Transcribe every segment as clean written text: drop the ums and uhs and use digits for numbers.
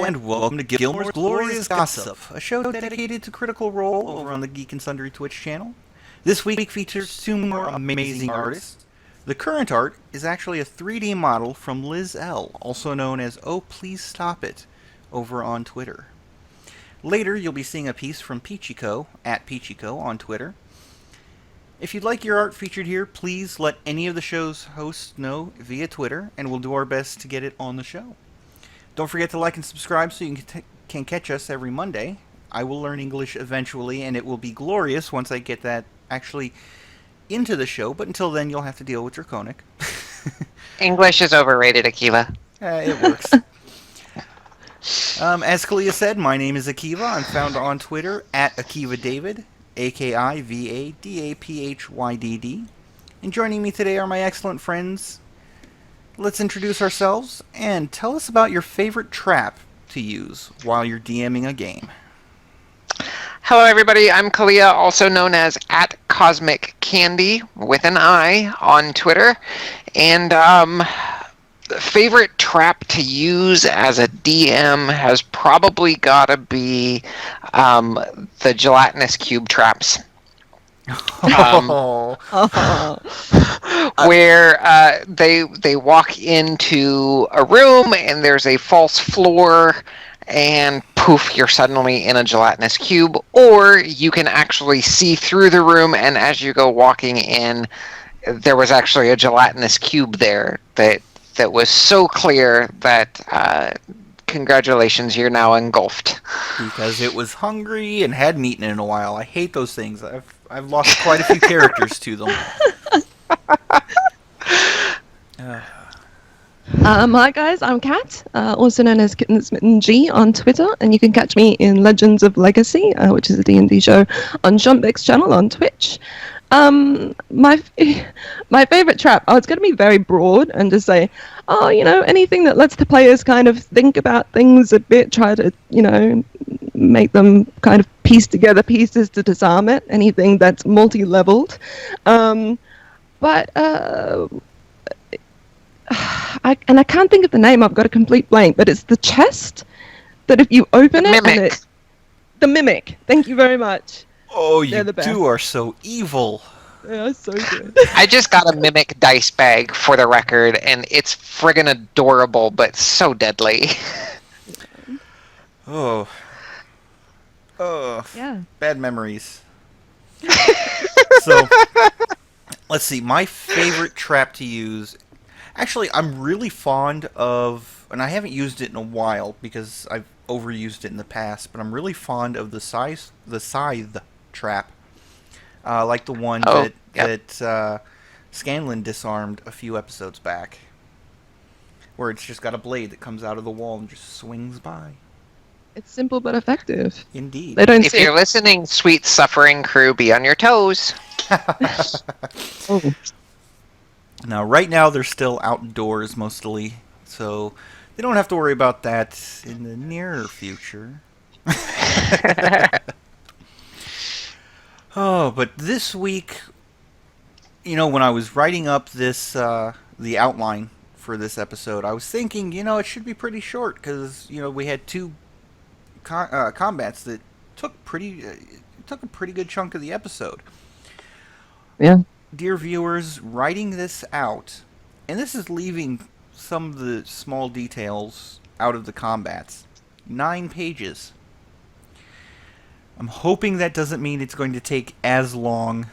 and welcome to Gilmore's Glorious Gossip, a show dedicated to Critical Role over on the Geek and Sundry Twitch channel. This week features two more amazing artists. The current art is actually a 3D model from Liz L., also known as Oh Please Stop It, over on Twitter. Later, you'll be seeing a piece from Peachyco, at Peachyco, on Twitter. If you'd like your art featured here, please let any of the show's hosts know via Twitter, and we'll do our best to get it on the show. Don't forget to like and subscribe so you can catch us every Monday. I will learn English eventually, and it will be glorious once I get that actually into the show, but until then, you'll have to deal with Draconic. English is overrated, Akiva. It works. As Kalia said, my name is Akiva. I'm found on Twitter at Akiva David, AKIVADAPHYDD. And joining me today are my excellent friends. Let's introduce ourselves and tell us about your favorite trap to use while you're DMing a game. Hello, everybody. I'm Kalia, also known as at Cosmic Candy with an I on Twitter. And favorite trap to use as a DM has probably got to be the gelatinous cube traps. Where they walk into a room and there's a false floor and poof, you're suddenly in a gelatinous cube, or you can actually see through the room and as you go walking in there was actually a gelatinous cube there that was so clear that congratulations, you're now engulfed. Because it was hungry and hadn't eaten in a while. I hate those things. I've lost quite a few characters to them. Hi guys, I'm Kat, also known as Kitten Smitten G on Twitter, and you can catch me in Legends of Legacy, which is a D&D show on Shumbeck's channel on Twitch. My favorite trap, it's going to be very broad and just say, anything that lets the players kind of think about things a bit, try to, make them kind of piece together pieces to disarm it, anything that's multi-leveled. But I can't think of the name, I've got a complete blank, but it's the chest that if you open it... Mimic. The Mimic, thank you very much. Oh, you two are so evil. Yeah, so good. I just got a Mimic dice bag for the record, and it's friggin' adorable, but so deadly. Oh, yeah. Bad memories. So, let's see. My favorite trap to use. Actually, I'm really fond of, and I haven't used it in a while because I've overused it in the past. But I'm really fond of the scythe trap, like the one that Scanlan disarmed a few episodes back, where it's just got a blade that comes out of the wall and just swings by. It's simple but effective. Indeed. If you're listening, sweet suffering crew, be on your toes. Oh. Now, right now, they're still outdoors mostly, so they don't have to worry about that in the nearer future. Oh, but this week, when I was writing up this, the outline for this episode, I was thinking, it should be pretty short, because, we had two combats that took a pretty good chunk of the episode. Yeah. Dear viewers, writing this out, and this is leaving some of the small details out of the combats, 9 pages. I'm hoping that doesn't mean it's going to take as long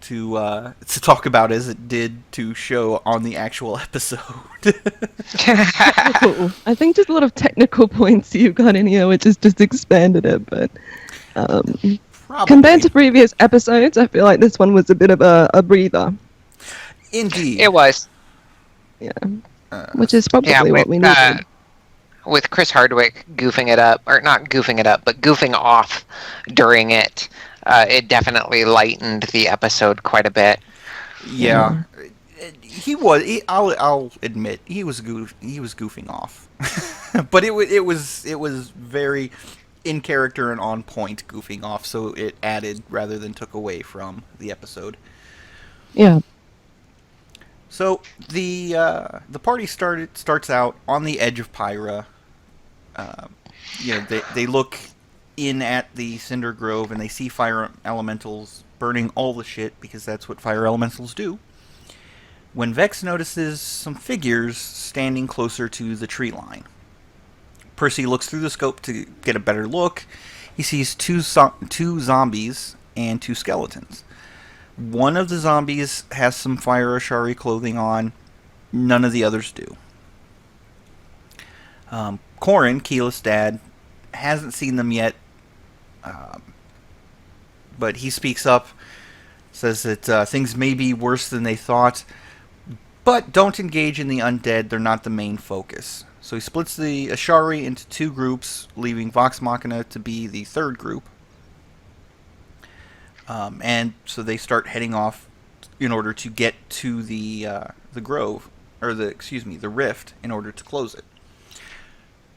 to talk about as it did to show on the actual episode. I think just a lot of technical points you've got in here, which has just expanded it, but compared to previous episodes, I feel like this one was a bit of a breather. Indeed. It was. Yeah. Which is probably what we needed. With Chris Hardwick goofing it up, or not goofing it up, but goofing off during it, it definitely lightened the episode quite a bit. Yeah. He was. I'll admit he was goofing off, but it was very in character and on point goofing off. So it added rather than took away from the episode. Yeah. So the party starts out on the edge of Pyra. they look in at the Cinder Grove and they see fire elementals burning all the shit because that's what fire elementals do. When Vex notices some figures standing closer to the tree line. Percy looks through the scope to get a better look. He sees two zombies and 2 skeletons. One of the zombies has some Fire Ashari clothing on. None of the others do. Corin, Keyleth's dad, hasn't seen them yet, but he speaks up, says that things may be worse than they thought, but don't engage in the undead. They're not the main focus. So he splits the Ashari into 2 groups, leaving Vox Machina to be the 3rd group. And so they start heading off in order to get to the grove, or the rift, in order to close it.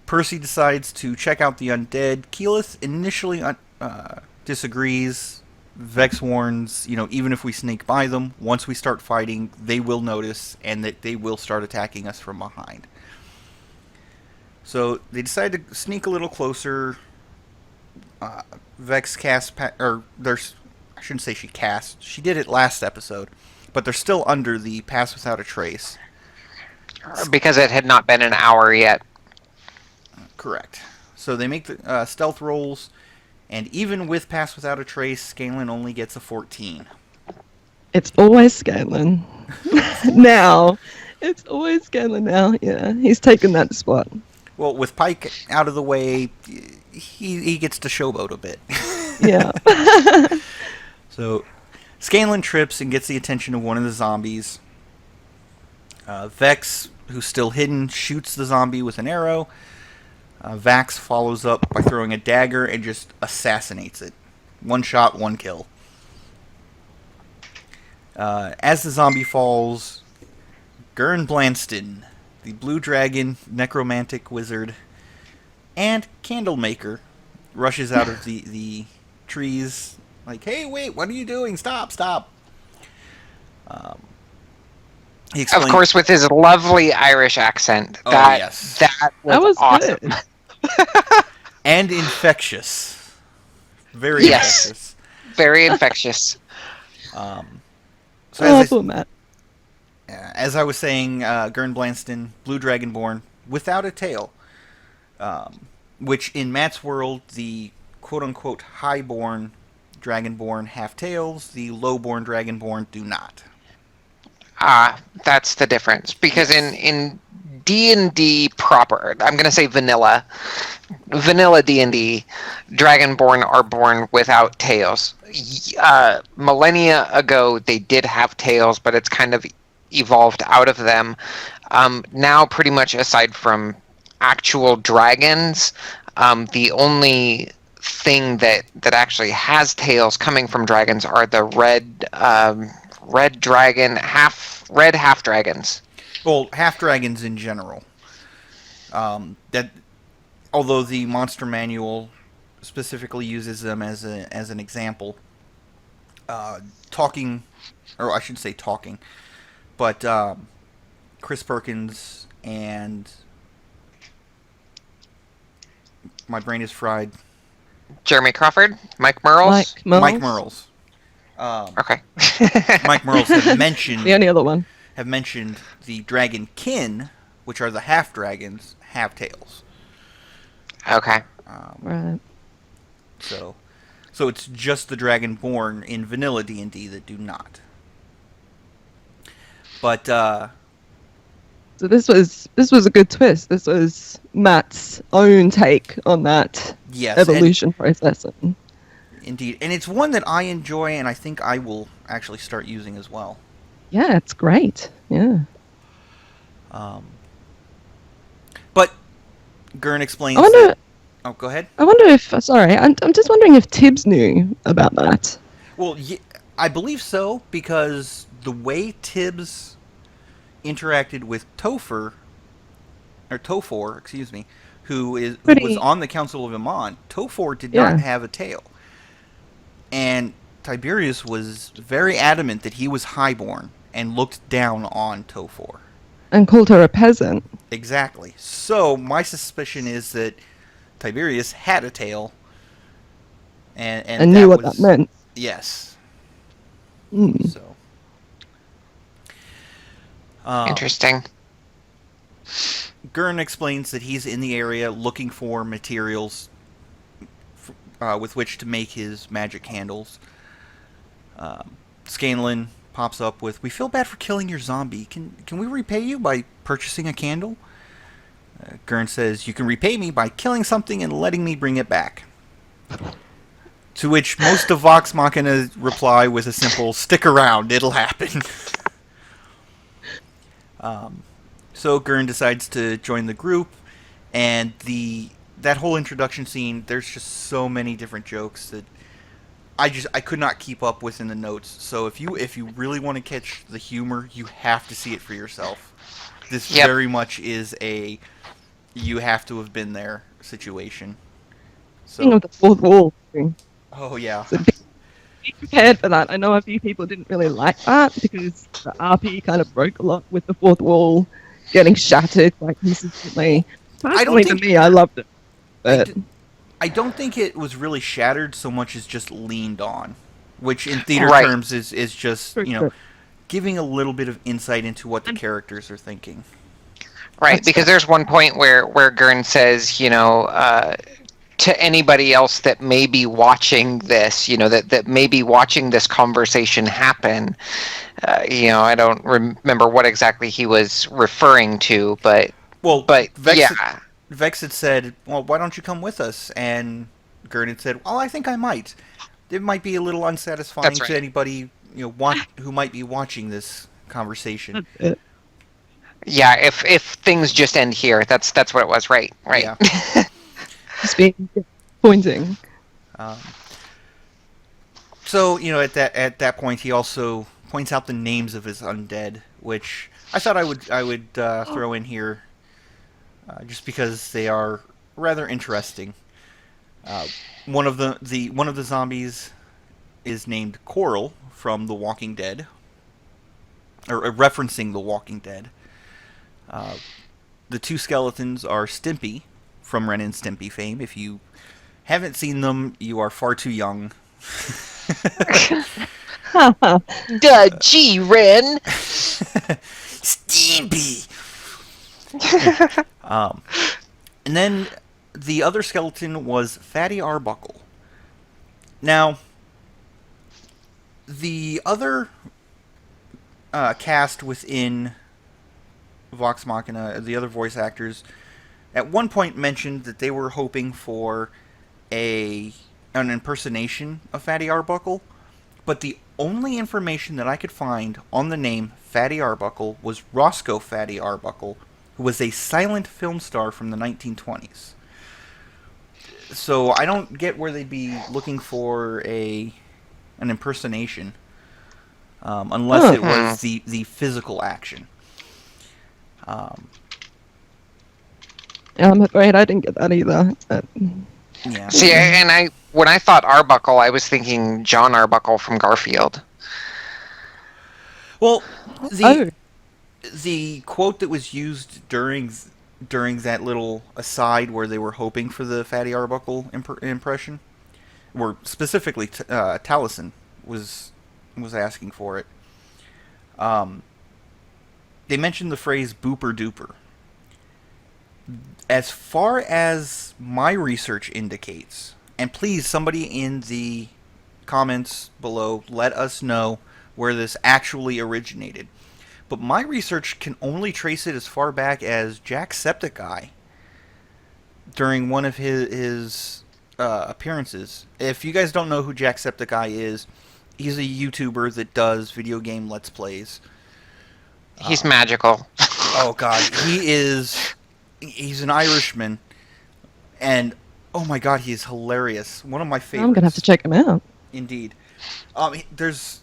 Percy decides to check out the undead. Keyleth initially disagrees. Vex warns, even if we sneak by them, once we start fighting, they will notice, and that they will start attacking us from behind. So they decide to sneak a little closer. Vex casts, I shouldn't say she cast. She did it last episode, but they're still under the Pass Without a Trace. Because it had not been an hour yet. Correct. So they make the stealth rolls, and even with Pass Without a Trace, Scanlan only gets a 14. It's always Scanlan. Now. It's always Scanlan now. Yeah, he's taken that spot. Well, with Pike out of the way, he gets to showboat a bit. Yeah. So, Scanlan trips and gets the attention of one of the zombies. Vex, who's still hidden, shoots the zombie with an arrow. Vax follows up by throwing a dagger and just assassinates it. 1 shot, 1 kill. As the zombie falls, Gurn Blanston, the Blue Dragon, Necromantic Wizard, and Candlemaker, rushes out of the trees, like, hey, wait, what are you doing? Stop. He explains, of course, with his lovely Irish accent. Yes. That was awesome. Good. And infectious. Very infectious. Very infectious. So Matt. as I was saying, Gurn Blanston, Blue Dragonborn, without a tail. Which, in Matt's world, the quote-unquote highborn Dragonborn have tails, the lowborn Dragonborn do not. That's the difference. Because in D&D proper, I'm going to say vanilla D&D, Dragonborn are born without tails. Millennia ago, they did have tails, but it's kind of evolved out of them. Now, pretty much aside from actual dragons, the only thing that actually has tails coming from dragons are the red dragon, half dragons. Well, half dragons in general. That, although the monster manual specifically uses them as an example, talking, but Chris Perkins and my brain is fried. Jeremy Crawford, Mike Merles. Mike Merles. Okay. Mike Merles have mentioned The only other one. Have mentioned the dragon kin, which are the half dragons, have tails. Okay. Right. So it's just the Dragonborn in vanilla D&D that do not. But So this was a good twist. This was Matt's own take on that evolution process. Indeed. And it's one that I enjoy, and I think I will actually start using as well. Yeah, it's great. Yeah. But Gurn explains Oh, go ahead. I wonder if... Sorry, I'm just wondering if Tibbs knew about that. Well, I believe so, because the way Tibbs interacted with Tofor, who was on the Council of Iman, Tofor did not have a tail. And Tiberius was very adamant that he was highborn and looked down on Tofor. And called her a peasant. Exactly. So, my suspicion is that Tiberius had a tail, and I knew what that meant. Yes. Mm. So. Interesting. Gurn explains that he's in the area looking for materials with which to make his magic candles. Scanlan pops up with, "We feel bad for killing your zombie. Can we repay you by purchasing a candle?" Gurn says, "You can repay me by killing something and letting me bring it back." To which most of Vox Machina reply with a simple, "Stick around, it'll happen." So Gurn decides to join the group, and that whole introduction scene, there's just so many different jokes that I could not keep up with in the notes. So if you really want to catch the humor, you have to see it for yourself. This very much is a you have to have been there situation. So Of the fourth wall thing. Oh yeah. So be prepared for that. I know a few people didn't really like that because the RP kind of broke a lot with the fourth wall getting shattered quite consistently. Personally, for me, I loved it. But I don't think it was really shattered so much as just leaned on, which in theater terms is just, giving a little bit of insight into what the characters are thinking. Right, because there's one point where Gurn says, to anybody else that may be watching this, that may be watching this conversation happen, I don't remember what exactly he was referring to, but Vex had said, "Well, why don't you come with us?" And Gurn had said, "Well, I think I might. It might be a little unsatisfying to anybody, who might be watching this conversation." Yeah, if things just end here, that's what it was, right? Yeah. Just being pointing. So at that point, he also points out the names of his undead, which I thought I would throw in here, just because they are rather interesting. One of the zombies is named Coral from The Walking Dead, or referencing The Walking Dead. The two skeletons are Stimpy from Ren and Stimpy fame. If you haven't seen them, you are far too young. Duh, gee, Ren. Stimpy. And then the other skeleton was Fatty Arbuckle. Now, the other cast within Vox Machina, the other voice actors, at one point mentioned that they were hoping for an impersonation of Fatty Arbuckle, but the only information that I could find on the name Fatty Arbuckle was Roscoe Fatty Arbuckle, who was a silent film star from the 1920s. So I don't get where they'd be looking for an impersonation, unless it was the physical action. I'm afraid I didn't get that either. Yeah. See, and when I thought Arbuckle, I was thinking John Arbuckle from Garfield. Well, the quote that was used during that little aside where they were hoping for the Fatty Arbuckle impression, or specifically Taliesin was asking for it. They mentioned the phrase "booper duper." As far as my research indicates, and please, somebody in the comments below, let us know where this actually originated. But my research can only trace it as far back as Jacksepticeye during one of his appearances. If you guys don't know who Jacksepticeye is, he's a YouTuber that does video game Let's Plays. He's magical. Oh god, he's an Irishman, and oh my god, he's hilarious. One of my favorites. I'm gonna have to check him out. Indeed. There's,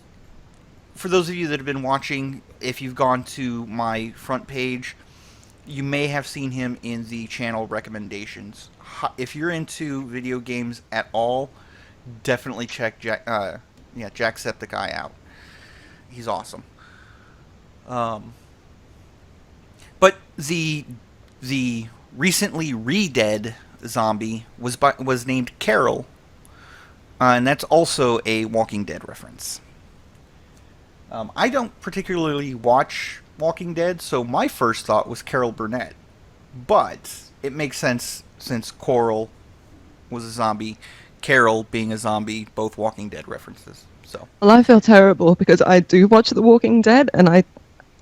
for those of you that have been watching, if you've gone to my front page, you may have seen him in the channel recommendations. If you're into video games at all, definitely check Jacksepticeye out. He's awesome. But the recently re-dead zombie was named Carol, and that's also a Walking Dead reference. I don't particularly watch Walking Dead, so my first thought was Carol Burnett. But it makes sense since Coral was a zombie, Carol being a zombie, both Walking Dead references. So. Well, I feel terrible because I do watch The Walking Dead, and I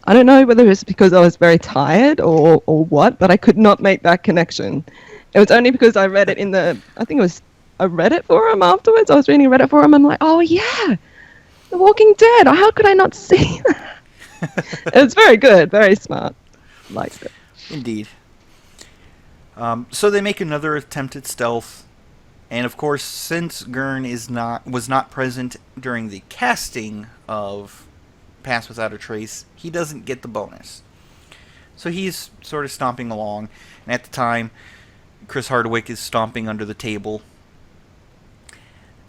don't know whether it's because I was very tired or what, but I could not make that connection. It was only because I read it in I think it was a Reddit forum afterwards. I was reading a Reddit forum, and I'm like, oh yeah, The Walking Dead. How could I not see that? It was very good, very smart. Liked it. Indeed. So they make another attempt at stealth, and of course, since Gurn was not present during the casting of Pass Without a Trace, he doesn't get the bonus. So he's sort of stomping along, and at the time, Chris Hardwick is stomping under the table,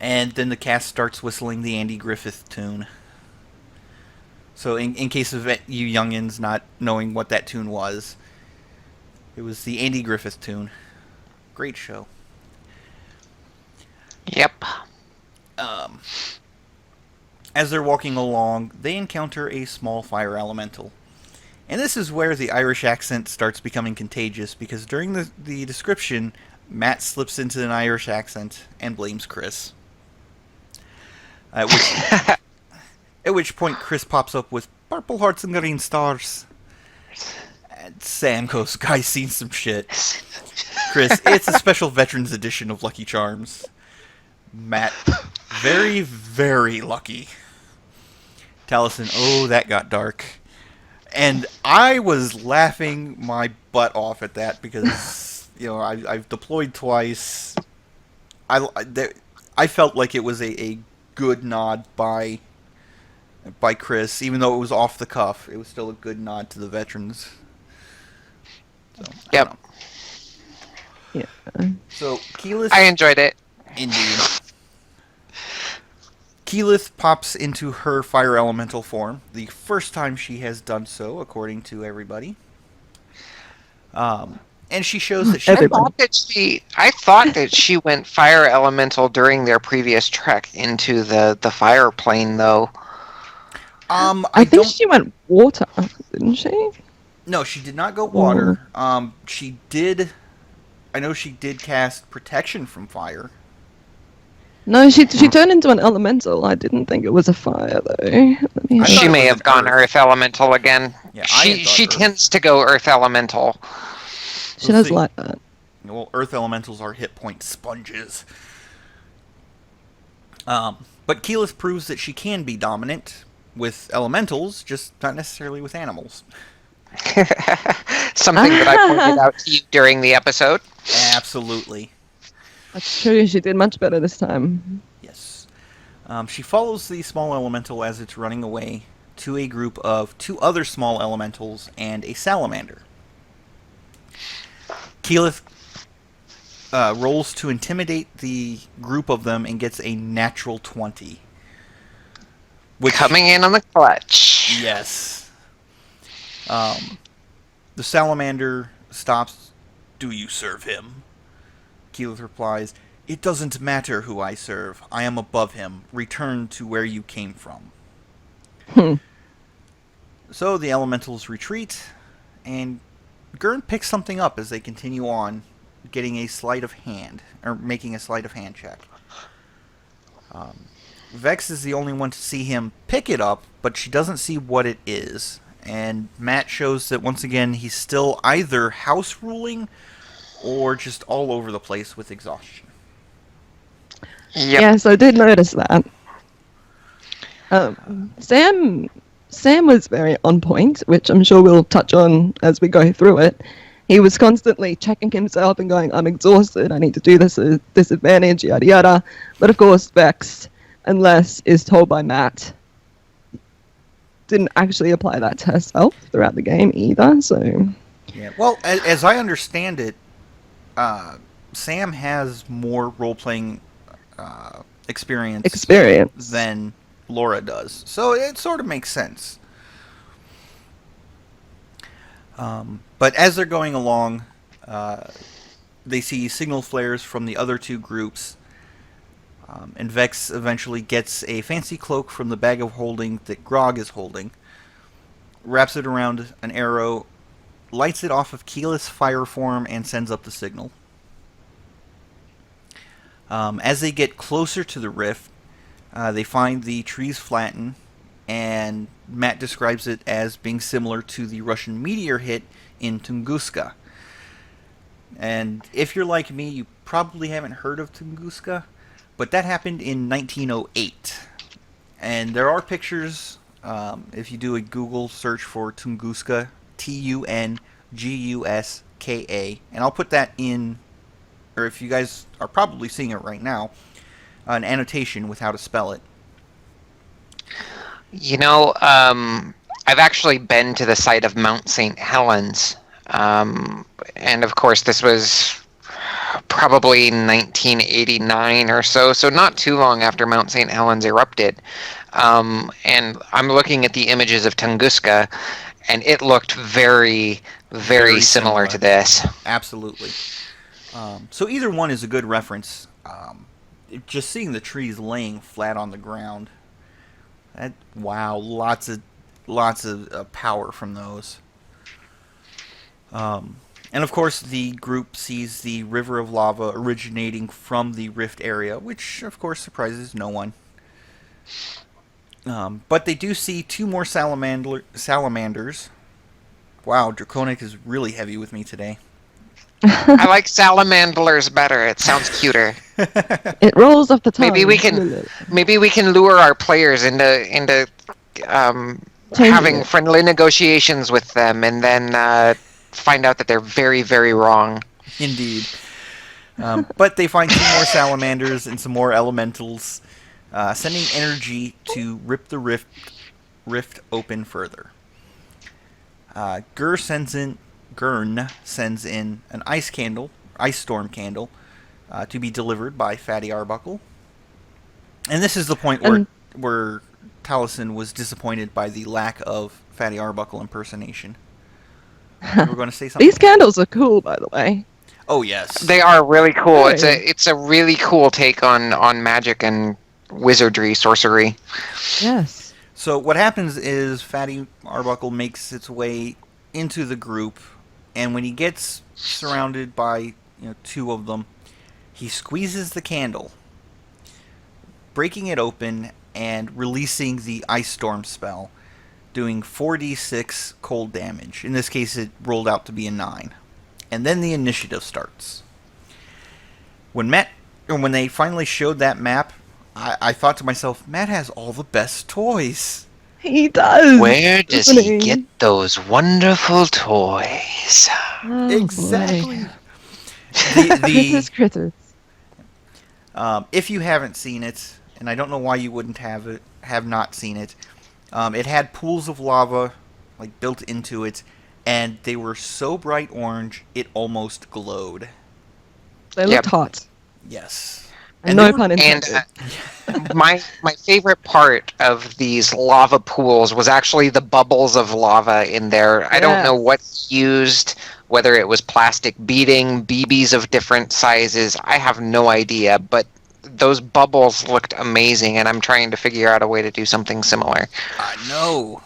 and then the cast starts whistling the Andy Griffith tune. So in case of you youngins not knowing what that tune was, it was the Andy Griffith tune. Great show. Yep. As they're walking along, they encounter a small fire elemental. And this is where the Irish accent starts becoming contagious, because during the description, Matt slips into an Irish accent and blames Chris. At which point Chris pops up with purple hearts and green stars. And Sam goes, "Guys, seen some shit." Chris, "It's a special Veterans Edition of Lucky Charms." Matt, "Very, very lucky." Taliesin, "Oh, that got dark." And I was laughing my butt off at that because, I've deployed twice. I felt like it was a good nod by Chris, even though it was off the cuff. It was still a good nod to the veterans. So, yep. Yeah. So Keyleth, I enjoyed it. Indeed. Keyleth pops into her fire elemental form, the first time she has done so, according to everybody. And she shows that she... I thought that she went fire elemental during their previous trek into the fire plane, though. I think she went water, didn't she? No, she did not go water. She did... I know she did cast protection from fire. No, she turned into an elemental. I didn't think it was a fire, though. She may have gone Earth elemental again. Yeah, she tends to go Earth elemental. She does like that. Well, Earth elementals are hit point sponges. But Keyleth proves that she can be dominant with elementals, just not necessarily with animals. Something that I pointed out to you during the episode. Absolutely. That's true. She did much better this time. Yes. She follows the small elemental as it's running away to a group of 2 other small elementals and a salamander. Keyleth rolls to intimidate the group of them and gets a natural 20. Coming in on the clutch. Yes. The salamander stops. "Do you serve him?" Keyleth replies, "It doesn't matter who I serve. I am above him. Return to where you came from." So the elementals retreat, and Gurn picks something up as they continue on, getting a sleight of hand, or making a sleight of hand check. Vex is the only one to see him pick it up, but she doesn't see what it is. And Matt shows that once again he's still either house ruling or just all over the place with exhaustion. Yep. Yes, I did notice that. Sam was very on point, which I'm sure we'll touch on as we go through it. He was constantly checking himself and going, "I'm exhausted, I need to do this at a disadvantage, yada yada." But of course, Vex, unless is told by Matt, didn't actually apply that to herself throughout the game either, so... Yeah, well, as I understand it, Sam has more role-playing experience than Laura does. So it sort of makes sense. But as they're going along, they see signal flares from the other two groups. And Vex eventually gets a fancy cloak from the bag of holding that Grog is holding, wraps it around an arrow, lights it off of keyless fire form, and sends up the signal. As they get closer to the rift, they find the trees flatten, and Matt describes it as being similar to the Russian meteor hit in Tunguska. And if you're like me, you probably haven't heard of Tunguska, but that happened in 1908. And there are pictures, if you do a Google search for Tunguska, Tunguska, and I'll put that in, or if you guys are probably seeing it right now, an annotation with how to spell it. You know, I've actually been to the site of Mount St. Helens, and of course this was probably 1989 or so not too long after Mount St. Helens erupted. And I'm looking at the images of Tunguska, and it looked very, very similar to this. Absolutely. So either one is a good reference. Just seeing the trees laying flat on the ground. Wow, lots of power from those. And of course, the group sees the river of lava originating from the rift area, which of course surprises no one. But they do see two more salamanders. Wow, Draconic is really heavy with me today. I like salamanders better. It sounds cuter. It rolls off the tongue. Maybe we can lure our players into having friendly negotiations with them, and then find out that they're very, very wrong. Indeed. But they find two more salamanders and some more elementals, sending energy to rip the rift open further. Gurn sends in an ice storm candle, to be delivered by Fatty Arbuckle. And this is the point where Taliesin was disappointed by the lack of Fatty Arbuckle impersonation. You were going to say something? These candles are cool, by the way. Oh, yes. They are really cool. Hey. It's a really cool take on magic and wizardry, sorcery. Yes. So what happens is Fatty Arbuckle makes its way into the group, and when he gets surrounded by two of them, he squeezes the candle, breaking it open and releasing the Ice Storm spell, doing 4d6 cold damage. In this case, it rolled out to be a 9. And then the initiative starts. When they finally showed that map, I thought to myself, Matt has all the best toys. He does. Where does he get those wonderful toys? Oh, exactly. Critters. If you haven't seen it, and I don't know why you wouldn't have not seen it, it had pools of lava built into it, and they were so bright orange it almost glowed. They looked hot. Yes. And no pun intended. And my favorite part of these lava pools was actually the bubbles of lava in there. Yes. I don't know what he used, whether it was plastic beading, BBs of different sizes. I have no idea, but those bubbles looked amazing, and I'm trying to figure out a way to do something similar. I know.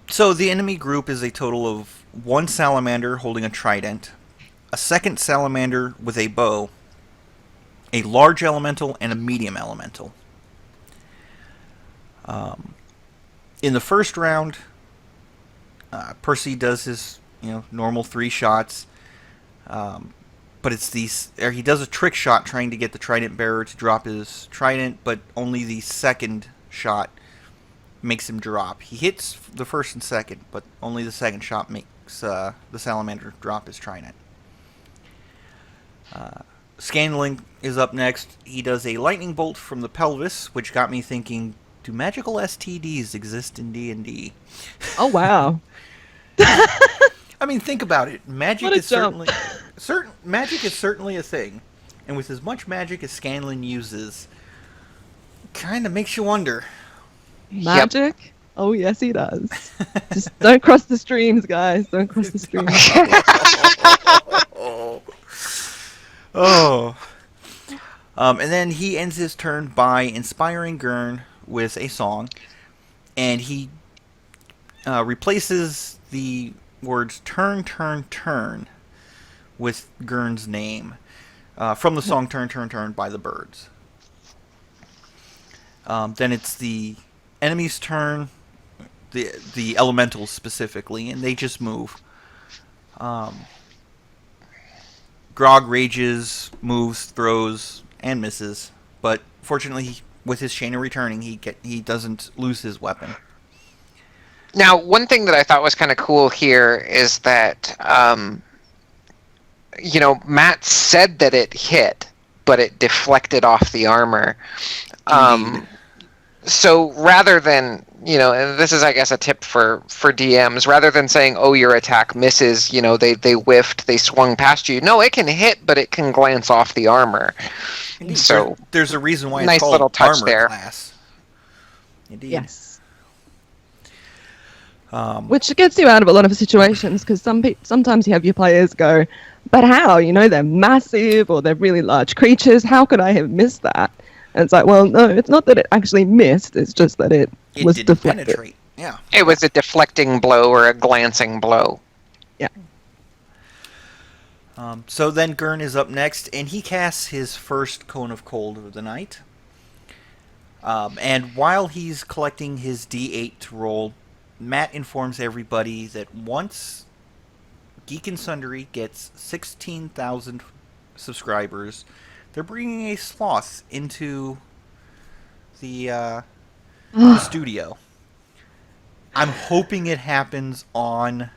So the enemy group is a total of one salamander holding a trident, a second salamander with a bow, a large elemental, and a medium elemental. In the first round, Percy does his normal 3 shots, but he does a trick shot trying to get the trident bearer to drop his trident, but only the second shot makes him drop. He hits the first and second, but only the second shot makes the salamander drop his trident. Scanling is up next. He does a lightning bolt from the pelvis, which got me thinking, do magical STDs exist in D&D? Oh, wow. I mean, think about it. Magic is certainly a thing. And with as much magic as Scanlan uses, kind of makes you wonder. Magic? Yep. Oh, yes, he does. Just don't cross the streams, guys. Don't cross the streams. Oh. And then he ends his turn by inspiring Gurn with a song, and he replaces the words "turn, turn, turn" with Gurn's name from the song "Turn, Turn, Turn" by the Birds. Then it's the enemy's turn, the elementals specifically, and they just move. Grog rages, moves, throws, and misses, but fortunately, with his chain of returning, he doesn't lose his weapon. Now, one thing that I thought was kind of cool here is that, Matt said that it hit, but it deflected off the armor. So rather than, and this is, I guess, a tip for DMs, rather than saying, oh, your attack misses, they whiffed, they swung past you. No, it can hit, but it can glance off the armor. Indeed. So there's a reason why nice it's called little touch armor there. class. Indeed. Yes. Which gets you out of a lot of situations, because sometimes you have your players go, but how? They're massive or they're really large creatures. How could I have missed that? And it's like, well, no, it's not that it actually missed. It's just that it was didn't deflected. penetrate. Yeah. It was a deflecting blow or a glancing blow. Yeah. So then Gurn is up next, and he casts his first Cone of Cold of the night. And while he's collecting his D8 to roll, Matt informs everybody that once Geek and Sundry gets 16,000 subscribers, they're bringing a sloth into the studio. I'm hoping it happens on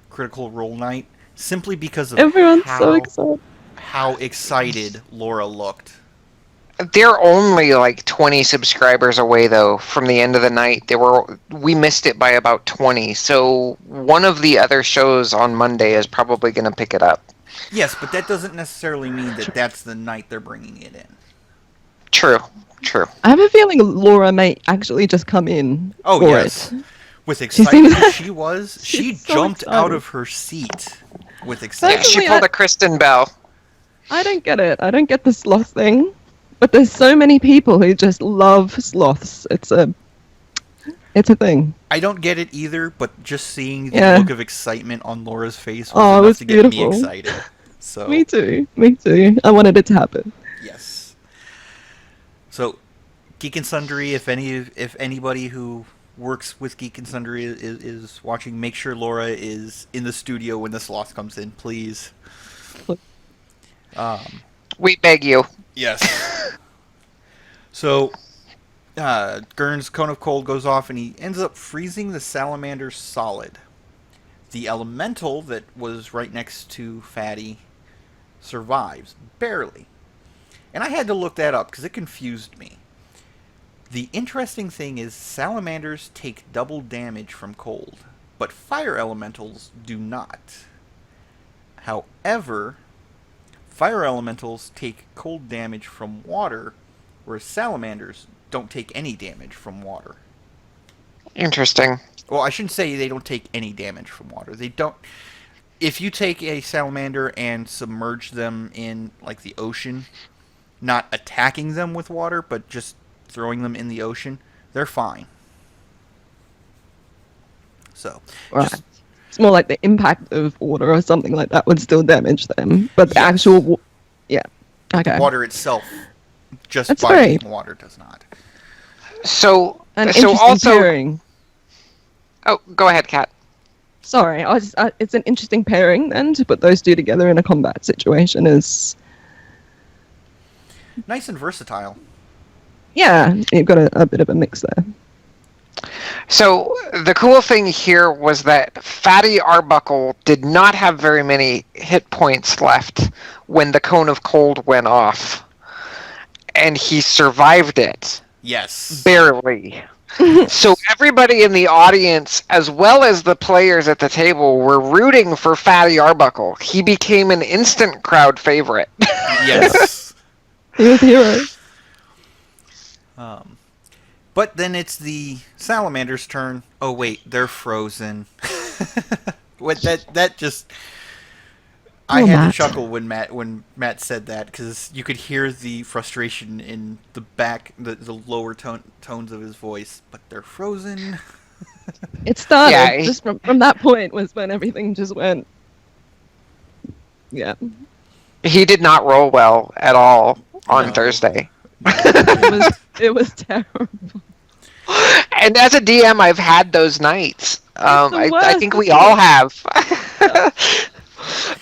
Critical Role Night, simply because of Everyone's so excited. how excited Laura looked. They're only like 20 subscribers away, though, from the end of the night. We missed it by about 20, so one of the other shows on Monday is probably going to pick it up. Yes, but that doesn't necessarily mean that that's the night they're bringing it in. True. I have a feeling Laura may actually just come in Oh, for yes. it. With excitement seems- she She's so jumped excited. out of her seat with Yeah, excitement. she pulled a Kristen Bell. I don't get it. I don't get the sloth thing. But there's so many people who just love sloths. It's a thing. I don't get it either, but just seeing the Yeah. look of excitement on Laura's face was Oh, it enough was to get me beautiful. excited. So Me too. I wanted it to happen. yes. So Geek and Sundry, if anybody who works with Geek and Sundry is watching, make sure Laura is in the studio when the sloth comes in, please. We beg you. Yes. So, Gurn's Cone of Cold goes off, and he ends up freezing the salamander solid. The elemental that was right next to Fatty survives, barely. And I had to look that up, because it confused me. The interesting thing is, salamanders take double damage from cold, but fire elementals do not. However, fire elementals take cold damage from water, whereas salamanders don't take any damage from water. Interesting. Well, I shouldn't say they don't take any damage from water. They don't. If you take a salamander and submerge them in, like, the ocean, not attacking them with water, but just throwing them in the ocean, they're fine. So, Right. just, It's more like the impact of water or something like that would still damage them. But the Yes. actual... Yeah. Okay. water itself, just That's by great. being water, does not. So An so interesting also. pairing. Oh, go ahead, Kat. Sorry, it's an interesting pairing then to put those two together in a combat situation is... Nice and versatile. Yeah, you've got a bit of a mix there. So the cool thing here was that Fatty Arbuckle did not have very many hit points left when the Cone of Cold went off. And he survived it. Yes. Barely. So everybody in the audience, as well as the players at the table, were rooting for Fatty Arbuckle. He became an instant crowd favorite. Yes. He was a hero. But then it's the salamander's turn. Oh wait, they're frozen. What that just I Oh, had Matt. to chuckle when Matt said that because you could hear the frustration in the the lower tones of his voice, but they're frozen. It started Yeah, just from that point was when everything just went. Yeah, he did not roll well at all on No. Thursday. it was terrible. And as a DM, I've had those nights. I worst, think we isn't all it? have.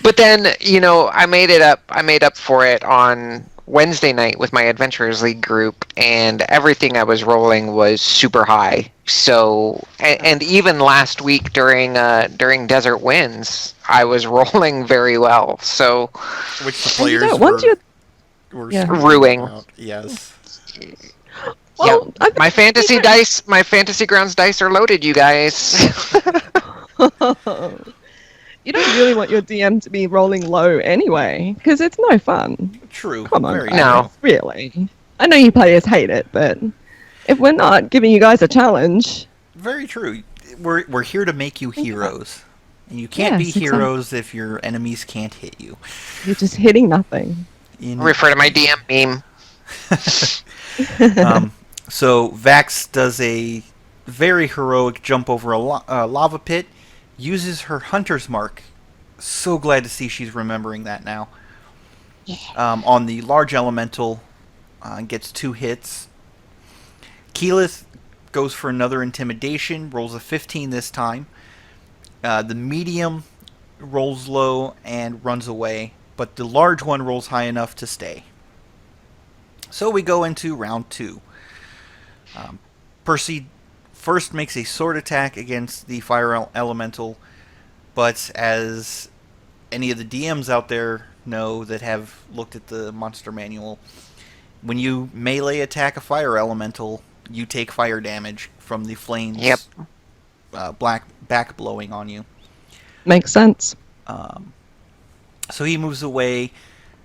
But then, I made it up. I made up for it on Wednesday night with my Adventurers League group, and everything I was rolling was super high. So, and even last week during Desert Winds, I was rolling very well. So, Which the And you players know, once you were Yeah. screaming Ruing. about. Yes. well, Yep. I think My fantasy dice, my Fantasy Grounds dice are loaded, you guys. you don't really want your DM to be rolling low anyway, because it's no fun. True. Come on, Very guys, No. really. I know you players hate it, but if we're not giving you guys a challenge, Very true. We're here to make you heroes. And you can't Yes, be exactly. heroes if your enemies can't hit you. you're just hitting nothing. Refer to my DM meme. So Vax does a very heroic jump over a lava pit, uses her hunter's mark. So glad to see she's remembering that now. On the large elemental, gets 2 hits. Keyleth goes for another intimidation, rolls a 15 this time. The medium rolls low and runs away, but the large one rolls high enough to stay. So we go into round 2. Percy first makes a sword attack against the fire elemental, but as any of the DMs out there know that have looked at the monster manual, when you melee attack a fire elemental, you take fire damage from the flames. Yep. Black back blowing on you. Makes sense. So he moves away.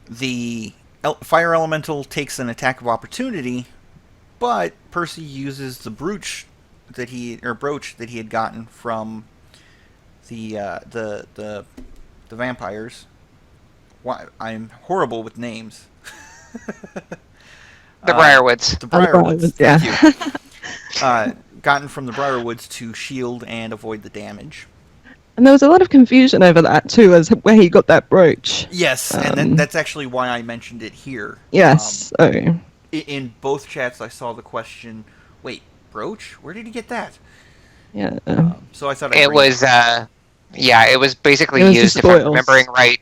The fire elemental takes an attack of opportunity, but Percy uses the brooch that he had gotten from the vampires. Why I'm horrible with names. The Briarwoods. The Briarwoods. Yeah. Thank you. Gotten from the Briarwoods to shield and avoid the damage. And there was a lot of confusion over that too, as where he got that brooch. Yes, and that's actually why I mentioned it here. Yes. In both chats, I saw the question, wait, brooch? Where did he get that? Yeah. So I thought It was, it was basically It was used, the if I'm spoils. remembering right,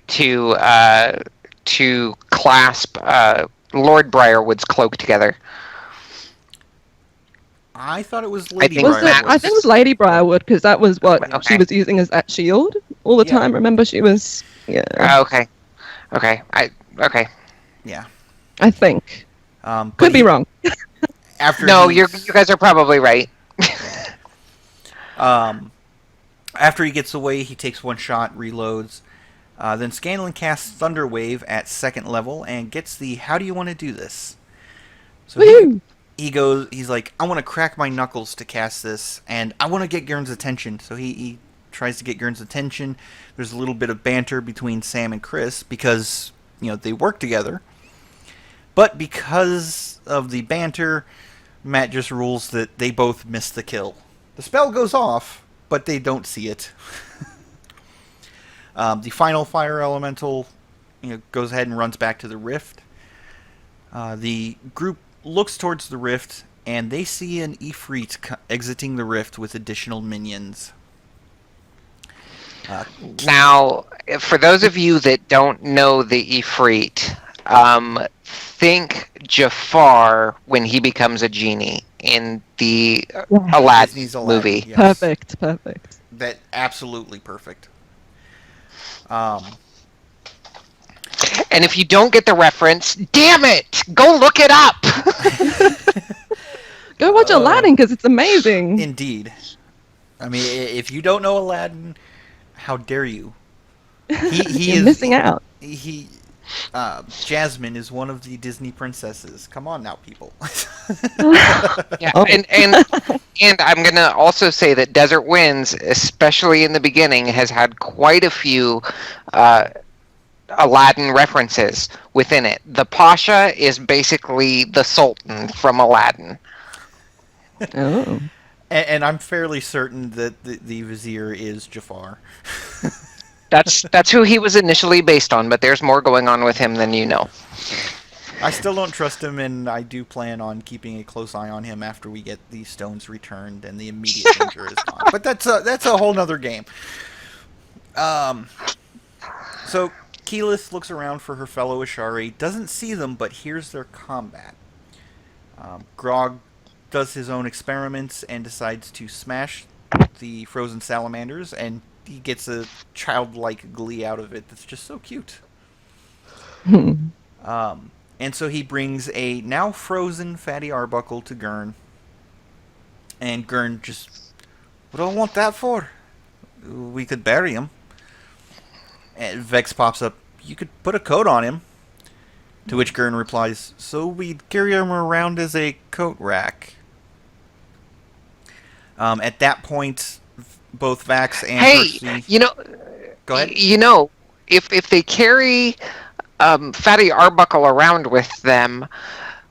to clasp Lord Briarwood's cloak together. I thought it was Lady think Was it, Briarwood. I think it was Lady Briarwood, because that was what Okay. she was using as that shield all the Yeah. time. Remember, she was. Yeah. Okay. Yeah. I think. But Could be wrong. After No, he- you guys are probably right. After he gets away, he takes 1 shot, reloads. Then Scanlan casts Thunder Wave at 2nd level and gets the "How do you want to do this?" So Woohoo! he's like, I want to crack my knuckles to cast this, and I want to get Gern's attention. So he tries to get Gern's attention. There's a little bit of banter between Sam and Chris because they work together. But because of the banter, Matt just rules that they both miss the kill. The spell goes off, but they don't see it. The final fire elemental goes ahead and runs back to the rift. The group looks towards the rift, and they see an Ephrit exiting the rift with additional minions. Now, for those of you that don't know the Ephrit, think Jafar when he becomes a genie in the Aladdin Disney's Aladdin, movie. yes. Perfect. That absolutely perfect. And if you don't get the reference, damn it! Go look it up! Go watch Aladdin because it's amazing. Indeed. I mean, if you don't know Aladdin, how dare you? He You're is missing out. Jasmine is one of the Disney princesses. Come on now, people. Yeah, Oh. and I'm gonna also say that Desert Winds, especially in the beginning, has had quite a few Aladdin references within it. The Pasha is basically the Sultan from Aladdin. Oh. And I'm fairly certain that the Vizier is Jafar. That's who he was initially based on, but there's more going on with him than you know. I still don't trust him, and I do plan on keeping a close eye on him after we get these stones returned and the immediate danger is gone. But that's a whole nother game. So Keyleth looks around for her fellow Ashari, doesn't see them, but hears their combat. Grog does his own experiments and decides to smash the frozen salamanders, and he gets a childlike glee out of it that's just so cute. And so he brings a now frozen Fatty Arbuckle to Gurn. And Gurn just, what do I want that for? We could bury him. And Vex pops up, you could put a coat on him. To which Gurn replies, so we'd carry him around as a coat rack. At that point, both Vax and Percy... Go ahead. If they carry Fatty Arbuckle around with them,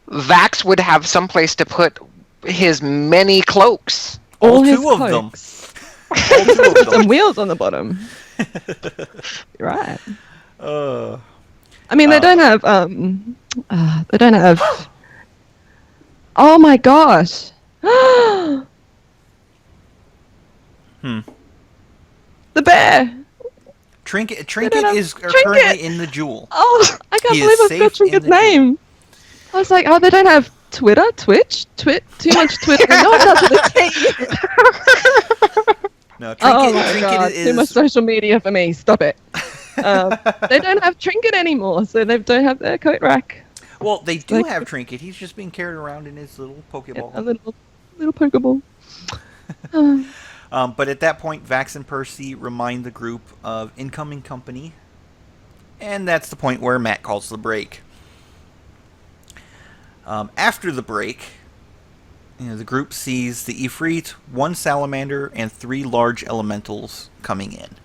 Vax would have someplace to put his many cloaks. All two his of them. cloaks. All two of them. Some wheels on the bottom. Right. I mean, they don't have. They don't have. Oh my gosh. The bear. Trinket is currently in the jewel. Oh, I can't He is believe I safe forgot Trinket's in the name. I was like, oh, they don't have Twitter, Twitch, too much Twitter. No one does with a T. No, Oh my Trinket god, is... too much social media for me. Stop it. They don't have Trinket anymore, so they don't have their coat rack. Well, they do have Trinket. He's just being carried around in his little Pokeball. A little Pokeball. But at that point, Vax and Percy remind the group of incoming company, and that's the point where Matt calls the break. After the break, the group sees the Ephrit, 1 salamander, and 3 large elementals coming in.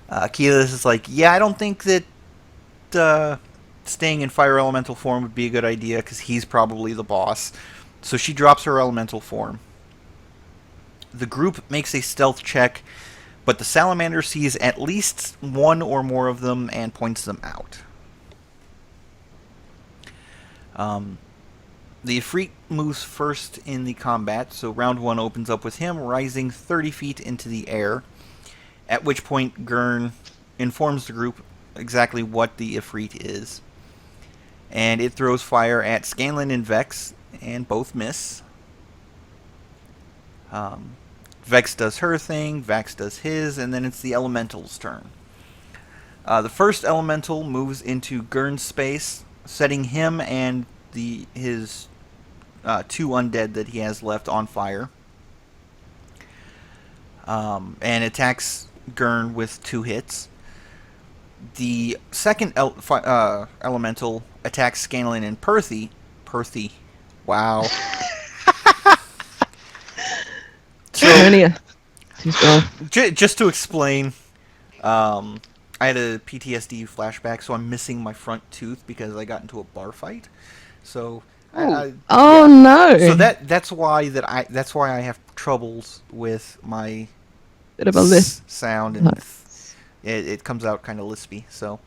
Keyleth is like, yeah, I don't think that staying in fire elemental form would be a good idea, because he's probably the boss. So she drops her elemental form. The group makes a stealth check, but the salamander sees at least 1 or more of them and points them out. The Ephrit moves first in the combat, so round 1 opens up with him rising 30 feet into the air, at which point Gurn informs the group exactly what the Ephrit is. And it throws fire at Scanlan and Vex, and both miss. Vex does her thing, Vax does his, and then it's the elemental's turn. The first elemental moves into Gurn's space, setting him and his 2 undead that he has left on fire, and attacks Gurn with 2 hits. The second elemental attacks Scanlan and Percy. Wow. So, just to explain, I had a PTSD flashback, so I'm missing my front tooth because I got into a bar fight. So, no! So that's why I have troubles with my bit of a lisp sound, and it comes out kind of lispy. So,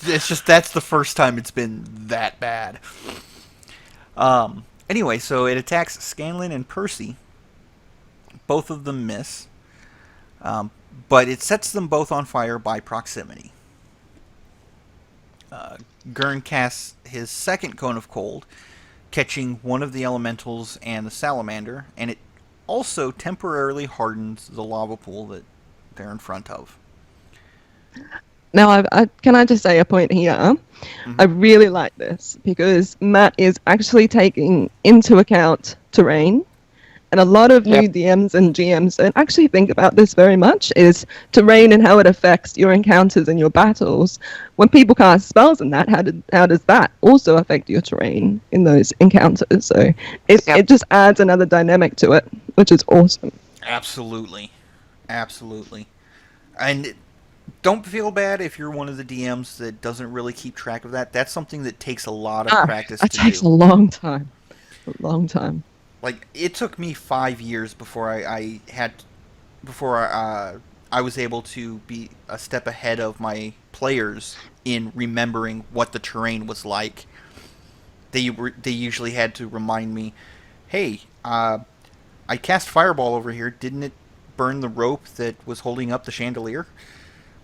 it's just that's the first time it's been that bad. Anyway, so it attacks Scanlan and Percy. Both of them miss. But it sets them both on fire by proximity. Gurn casts his second Cone of Cold, catching one of the elementals and the salamander, and it also temporarily hardens the lava pool that they're in front of. Now, can I just say a point here? Mm-hmm. I really like this because Matt is actually taking into account terrain. And a lot of new DMs and GMs don't actually think about this very much, is terrain and how it affects your encounters and your battles. When people cast spells and that, how does that also affect your terrain in those encounters? So it just adds another dynamic to it, which is awesome. Absolutely. And don't feel bad if you're one of the DMs that doesn't really keep track of that. That's something that takes a lot of practice It to takes do. a long time. A long time. Like, it took me 5 years before I was able to be a step ahead of my players in remembering what the terrain was like. They usually had to remind me, hey, I cast Fireball over here. Didn't it burn the rope that was holding up the chandelier?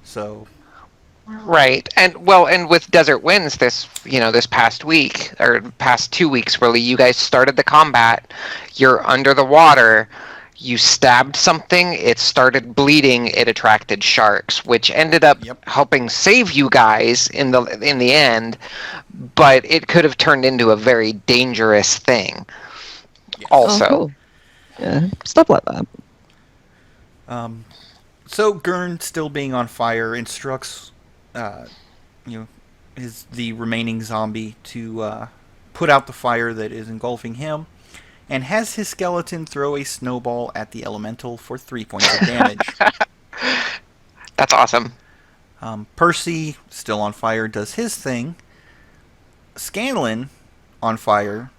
So, Right. And with Desert Winds this past week or past 2 weeks really, you guys started the combat, you're under the water, you stabbed something, it started bleeding, it attracted sharks, which ended up Yep. helping save you guys in the end, but it could have turned into a very dangerous thing. yes. Also. Oh, cool. Yeah, stuff like that. So Gurn, still being on fire, instructs, the remaining zombie to put out the fire that is engulfing him, and has his skeleton throw a snowball at the elemental for 3 points of damage. That's awesome. Percy, still on fire, does his thing. Scanlan, on fire,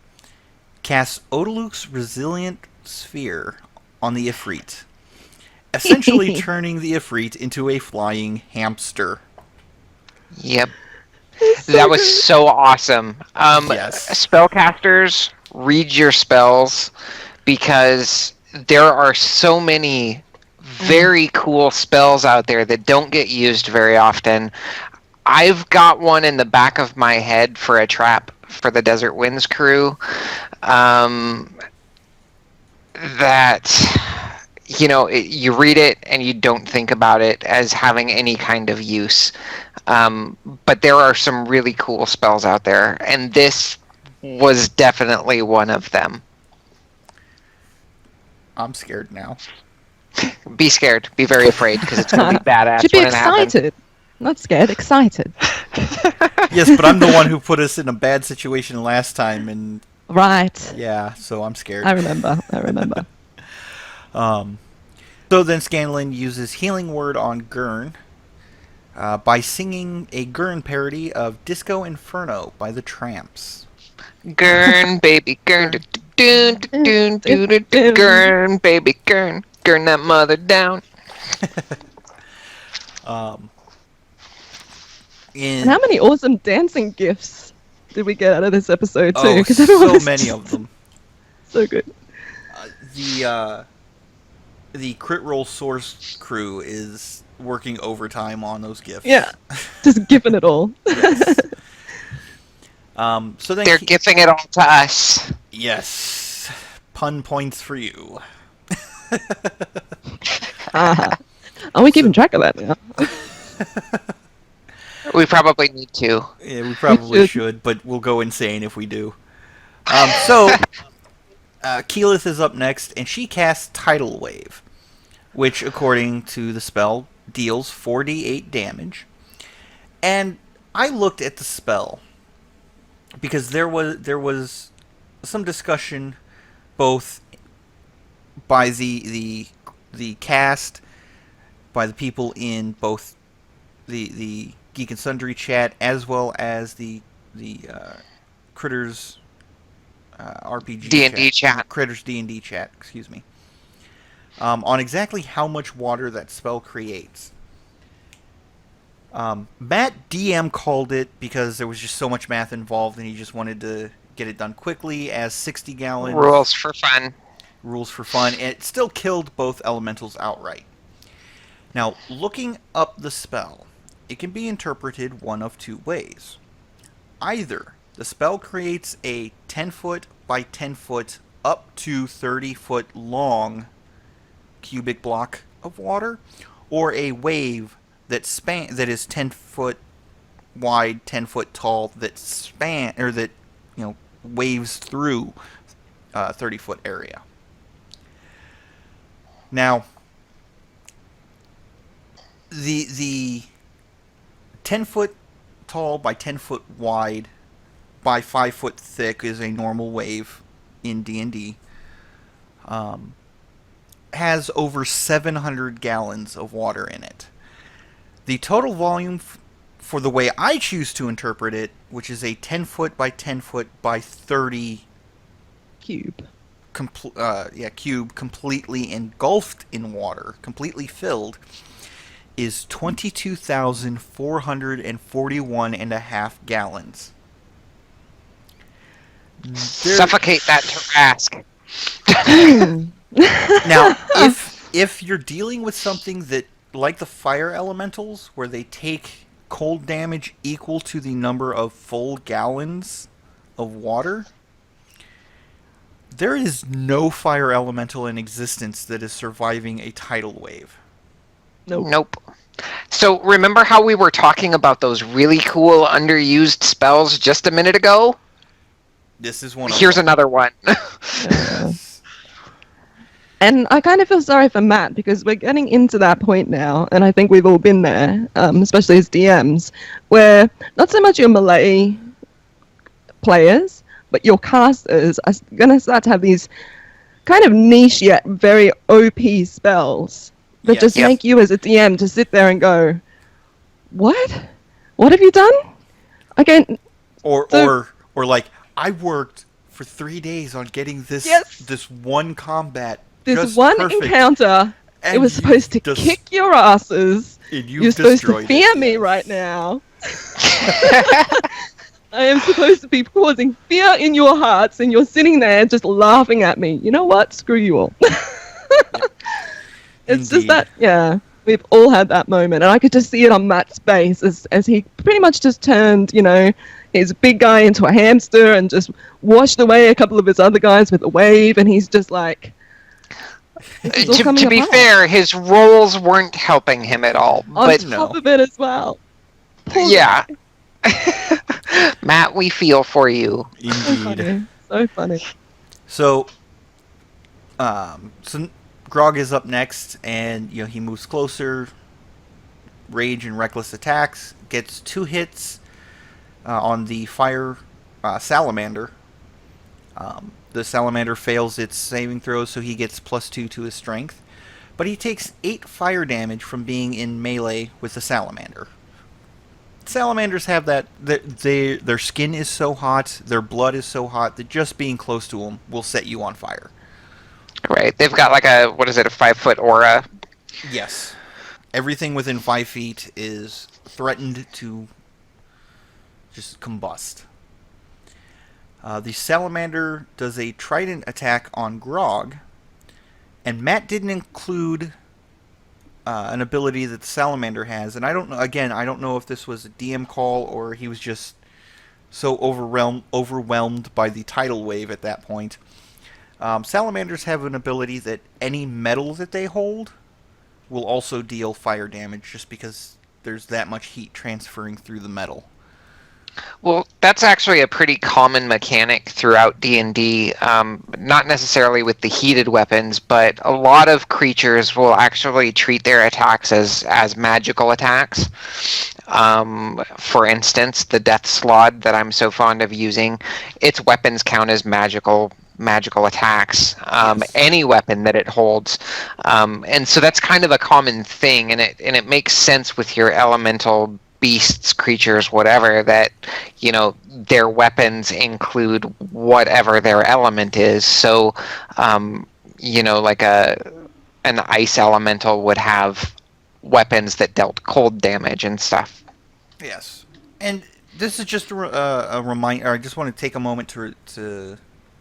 casts Odaluk's Resilient Sphere on the Ephrit, essentially turning the Ephrit into a flying hamster. Yep. That was so awesome. Yes. Spellcasters, read your spells, because there are so many very cool spells out there that don't get used very often. I've got one in the back of my head for a trap for the Desert Winds crew. That you read it and you don't think about it as having any kind of use. But there are some really cool spells out there, and this was definitely one of them. I'm scared now. Be scared. Be very afraid, because it's going to be badass Should be when it happens. excited. Not scared, excited. Yes, but I'm the one who put us in a bad situation last time, and Right. yeah, so I'm scared. I remember. So then Scanlan uses Healing Word on Gurn by singing a Gurn parody of Disco Inferno by the Tramps. Gurn, baby, gurn, doon, doon, doon, doon, gurn, baby, gurn, gurn that mother down. And how many awesome dancing gifs did we get out of this episode too? Oh, 'Cause everyone so was many just of them. So good. The Crit Roll Source crew is working overtime on those gifts. Yeah. Just giving it all. Yes. So then They're gifting it all to us. Yes. Pun points for you. Are we keeping track of that now? We probably need to. Yeah, we probably should, but we'll go insane if we do. So Keyleth is up next, and she casts Tidal Wave, which, according to the spell, deals 4d8 damage. And I looked at the spell because there was some discussion, both by the cast, by the people in both the Geek and Sundry chat, as well as the Critters RPG D&D chat. Critters D&D chat, excuse me, on exactly how much water that spell creates. Matt DM called it, because there was just so much math involved and he just wanted to get it done quickly, as 60 gallons. Rules for fun. Rules for fun, and it still killed both elementals outright. Now, looking up the spell, it can be interpreted one of two ways. Either the spell creates a 10-foot by 10-foot up to 30-foot long cubic block of water, or a wave that is 10-foot wide, 10-foot tall, that waves through a 30-foot area. Now, the 10-foot tall by 10-foot wide by 5-foot thick is a normal wave in D&D. Has over 700 gallons of water in it. The total volume for the way I choose to interpret it, which is a 10 foot by 10 foot by 30 Cube. cube completely engulfed in water, completely filled, is 22,441.5 gallons. Suffocate that Tarrasque. Now, if you're dealing with something that, like the fire elementals, where they take cold damage equal to the number of full gallons of water, there is no fire elemental in existence that is surviving a tidal wave. Nope. So remember how we were talking about those really cool underused spells just a minute ago? This is one of Here's them. another one. And I kind of feel sorry for Matt because we're getting into that point now, and I think we've all been there, especially as DMs, where not so much your melee players, but your casters are going to start to have these kind of niche yet very OP spells that just make you as a DM to sit there and go, what? What have you done? Okay. Or like, I worked for 3 days on getting this one combat. This one perfect, encounter, it was supposed to kick your asses. You're supposed to fear me right now. I am supposed to be causing fear in your hearts, and you're sitting there just laughing at me. You know what? Screw you all. It's just that, we've all had that moment. And I could just see it on Matt's face as he pretty much just turned, his big guy into a hamster and just washed away a couple of his other guys with a wave, and he's just like... To be fair, his rolls weren't helping him at all. On top of it as well. Yeah. Matt, we feel for you. Indeed. So funny. So Grog is up next, and he moves closer. Rage and reckless attacks. Gets 2 hits on the fire salamander. The salamander fails its saving throws, so he gets +2 to his strength. But he takes 8 fire damage from being in melee with the salamander. Salamanders have that. Their skin is so hot, their blood is so hot, that just being close to them will set you on fire. Right. They've got like a 5-foot aura? Yes. Everything within 5 feet is threatened to just combust. The salamander does a trident attack on Grog, and Matt didn't include an ability that the salamander has, and I don't know. Again, I don't know if this was a DM call or he was just so overwhelmed by the tidal wave at that point. Salamanders have an ability that any metal that they hold will also deal fire damage, just because there's that much heat transferring through the metal. Well, that's actually a pretty common mechanic throughout D&D, not necessarily with the heated weapons, but a lot of creatures will actually treat their attacks as magical attacks. For instance, the Death Slod that I'm so fond of using, its weapons count as magical attacks, any weapon that it holds, and so that's kind of a common thing, and it makes sense with your elemental beasts, creatures, whatever, that their weapons include whatever their element is. So like an ice elemental would have weapons that dealt cold damage and stuff. Yes, and this is just a reminder. I just want to take a moment to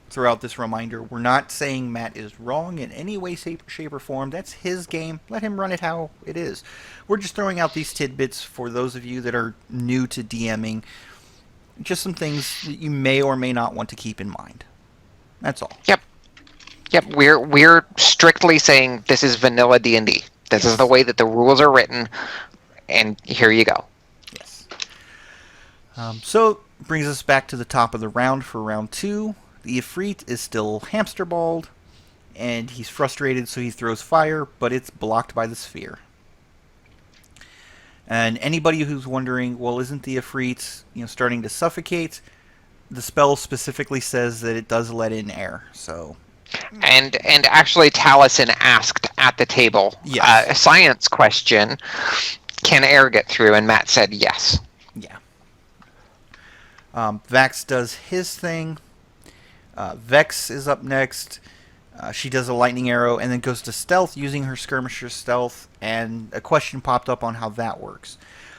throw out this reminder. We're not saying Matt is wrong in any way, shape, or form. That's his game. Let him run it how it is. We're just throwing out these tidbits for those of you that are new to DMing. Just some things that you may or may not want to keep in mind. That's all. Yep. We're strictly saying this is vanilla D&D. This is the way that the rules are written, and here you go. Yes. So brings us back to the top of the round for round 2. The Ephrit is still hamster-balled, and he's frustrated, so he throws fire, but it's blocked by the sphere. And anybody who's wondering, well, isn't the Ephrit starting to suffocate? The spell specifically says that it does let in air, so... And actually, Taliesin asked at the table, a science question, can air get through? And Matt said yes. Yeah. Vax does his thing. Vex is up next. She does a lightning arrow and then goes to stealth using her skirmisher stealth, and a question popped up on how that works.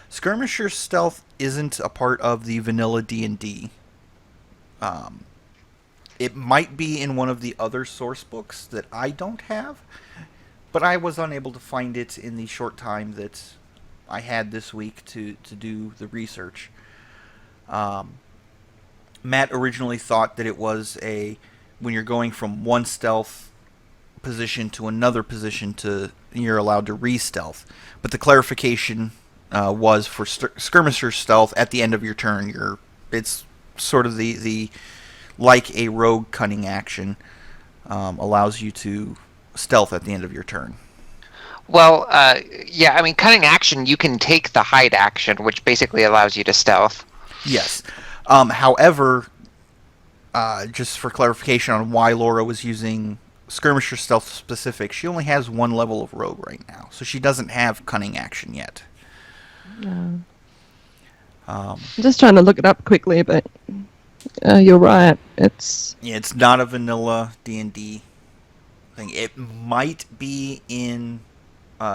Skirmisher stealth isn't a part of the vanilla D&D. It might be in one of the other source books that I don't have, but I was unable to find it in the short time that I had this week to do the research. Matt originally thought that it was when you're going from one stealth position to another position you're allowed to re-stealth. But the clarification was for skirmisher stealth at the end of your turn. It's sort of the like a rogue cunning action, allows you to stealth at the end of your turn. Well, yeah, I mean, cunning action, you can take the hide action, which basically allows you to stealth. Yes. However, just for clarification on why Laura was using skirmisher stealth specific, she only has one level of rogue right now, so she doesn't have cunning action yet. No. I'm just trying to look it up quickly, but you're right. It's not a vanilla D&D thing. It might be in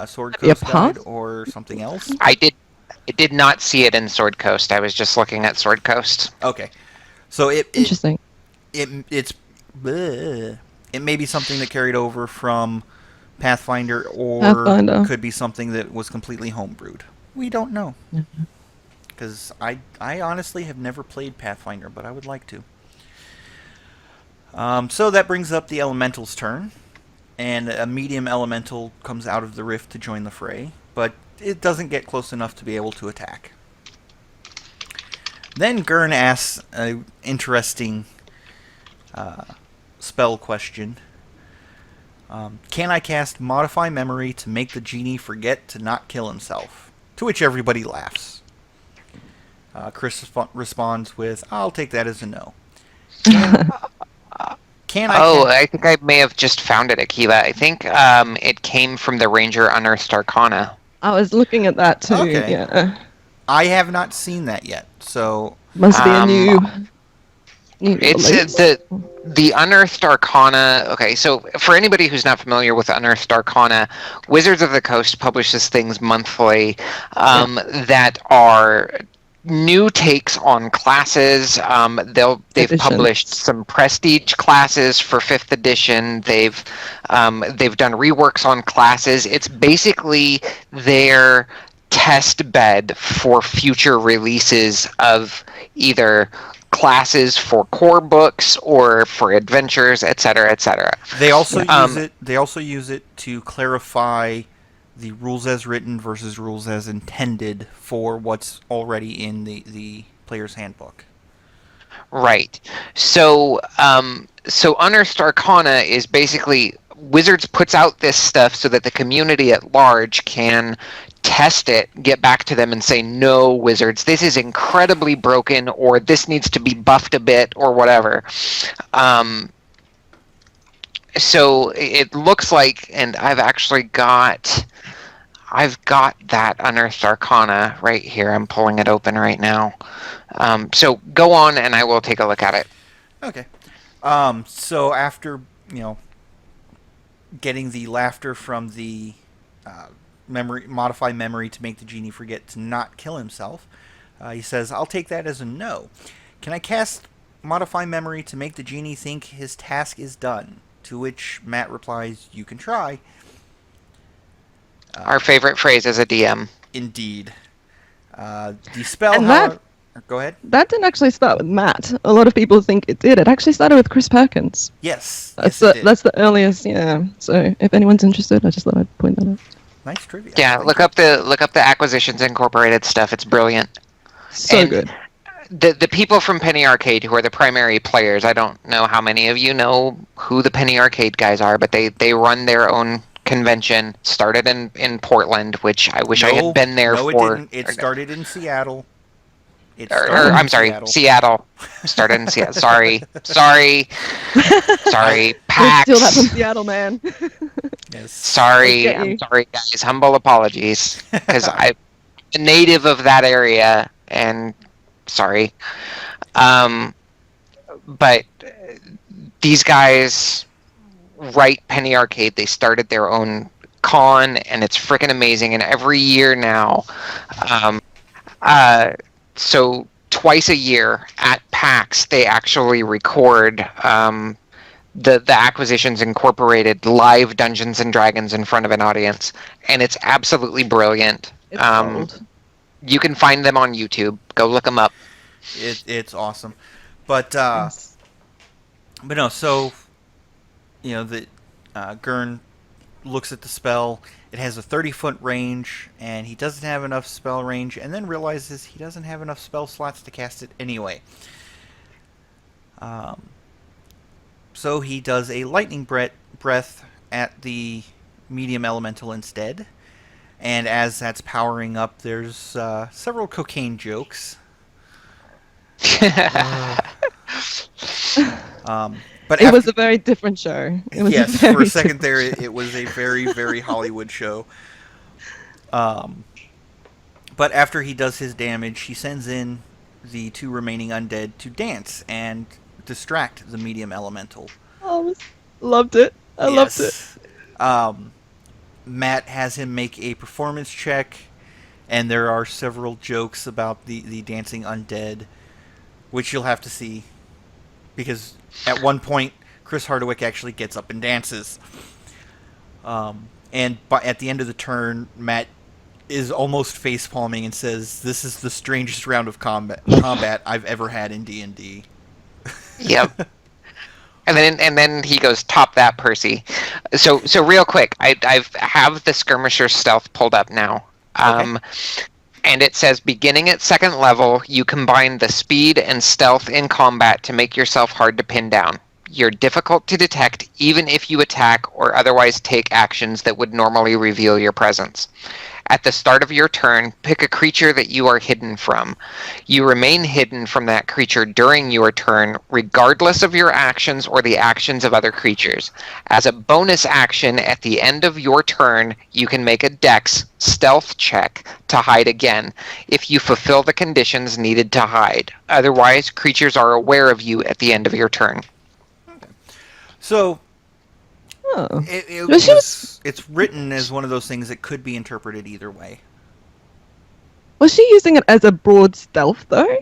Sword Coast Guide or something else. I did not see it in Sword Coast. I was just looking at Sword Coast. Okay, so interesting. It may be something that carried over from Pathfinder, or could be something that was completely homebrewed. We don't know. Because I honestly have never played Pathfinder, but I would like to. So that brings up the Elemental's turn. And a medium Elemental comes out of the rift to join the fray, but it doesn't get close enough to be able to attack. Then Gurn asks an interesting spell question. Can I cast Modify Memory to make the genie forget to not kill himself? To which everybody laughs. Chris responds with, I'll take that as a no. I think I may have just found it, Akiva. I think it came from the Ranger Unearthed Arcana. I was looking at that too. Okay. Yeah. I have not seen that yet, so must be a new it's the Unearthed Arcana. Okay, so for anybody who's not familiar with Unearthed Arcana, Wizards of the Coast publishes things monthly that are new takes on classes. They've published some prestige classes for 5th edition. They've done reworks on classes. It's basically their test bed for future releases of either classes for core books or for adventures, etc., etc. They also use it to clarify the rules as written versus rules as intended for what's already in the player's handbook. Right. So Unearthed Arcana is basically Wizards puts out this stuff so that the community at large can test it, get back to them and say, no, Wizards, this is incredibly broken, or this needs to be buffed a bit, or whatever. So it looks like, and I've got that Unearthed Arcana right here. I'm pulling it open right now. So go on, and I will take a look at it. Okay. So after, getting the laughter from the modify memory to make the genie forget to not kill himself, he says, I'll take that as a no. Can I cast modify memory to make the genie think his task is done? To which Matt replies, you can try. Our favorite phrase as a DM. Indeed. The spell, go ahead. That didn't actually start with Matt. A lot of people think it did. It actually started with Chris Perkins. Yes. That's the earliest, yeah. So if anyone's interested, I just thought I'd point that out. Nice trivia. Yeah, look up the Acquisitions Incorporated stuff. It's brilliant. So good. The people from Penny Arcade who are the primary players, I don't know how many of you know who the Penny Arcade guys are, but they run their own convention, started in Portland, which I wish I had been there for. No, it didn't. It started in Seattle. I'm sorry, Seattle. Started in Seattle. Sorry. PAX. Steal that from Seattle, man. Yes. Sorry, I'm sorry, guys. Humble apologies, because a native of that area, and sorry. But these guys write Penny Arcade. They started their own con, and it's freaking amazing. And every year now, so twice a year at PAX, they actually record the Acquisitions Incorporated live Dungeons and Dragons in front of an audience, and it's absolutely brilliant. It's gold. You can find them on YouTube. Go look them up. It's awesome, but Yes. but no. So the Gurn looks at the spell. It has a 30-foot range, and he doesn't have enough spell range, and then realizes he doesn't have enough spell slots to cast it anyway. So he does a lightning breath at the medium elemental instead. And as that's powering up, there's several cocaine jokes. But It was a very different show. It was yes, very for a second different there, it was a very, very Hollywood show. But after he does his damage, he sends in the 2 remaining undead to dance and distract the medium elemental. Oh, loved it. I loved it. Matt has him make a performance check, and there are several jokes about the dancing undead, which you'll have to see, because at one point Chris Hardwick actually gets up and dances. And at the end of the turn, Matt is almost face-palming and says, "This is the strangest round of combat I've ever had in D&D." Yep. And then he goes, "Top that, Percy." So real quick, I have the skirmisher stealth pulled up now. Okay. And it says, beginning at 2nd level, you combine the speed and stealth in combat to make yourself hard to pin down. You're difficult to detect even if you attack or otherwise take actions that would normally reveal your presence. At the start of your turn, pick a creature that you are hidden from. You remain hidden from that creature during your turn, regardless of your actions or the actions of other creatures. As a bonus action at the end of your turn, you can make a Dex stealth check to hide again, if you fulfill the conditions needed to hide. Otherwise, creatures are aware of you at the end of your turn. So Oh. it's written as one of those things that could be interpreted either way. Was she using it as a broad stealth though?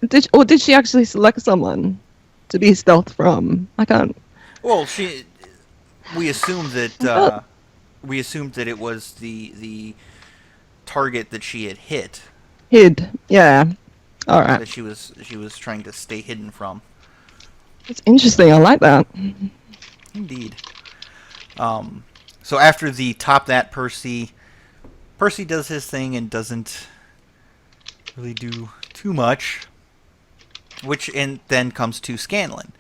Did she actually select someone to be stealth from? I can't. Well, we assumed that it was the target that she had hit, Hid. Yeah. All right. that she was trying to stay hidden from. It's interesting. I like that. Indeed. So after the top that, Percy does his thing and doesn't really do too much, and then comes to Scanlan.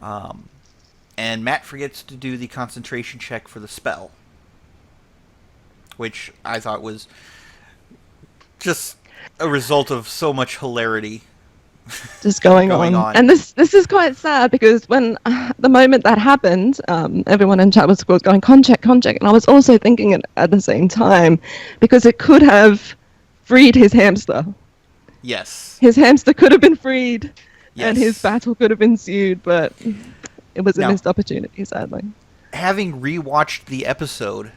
And Matt forgets to do the concentration check for the spell, which I thought was just a result of so much hilarity. Just going on. And this is quite sad because when the moment that happened, everyone in chat was going concheck, and I was also thinking it at the same time because it could have freed his hamster. Yes. His hamster could have been freed, Yes. and his battle could have ensued, but it was a missed opportunity, sadly. Having rewatched the episode,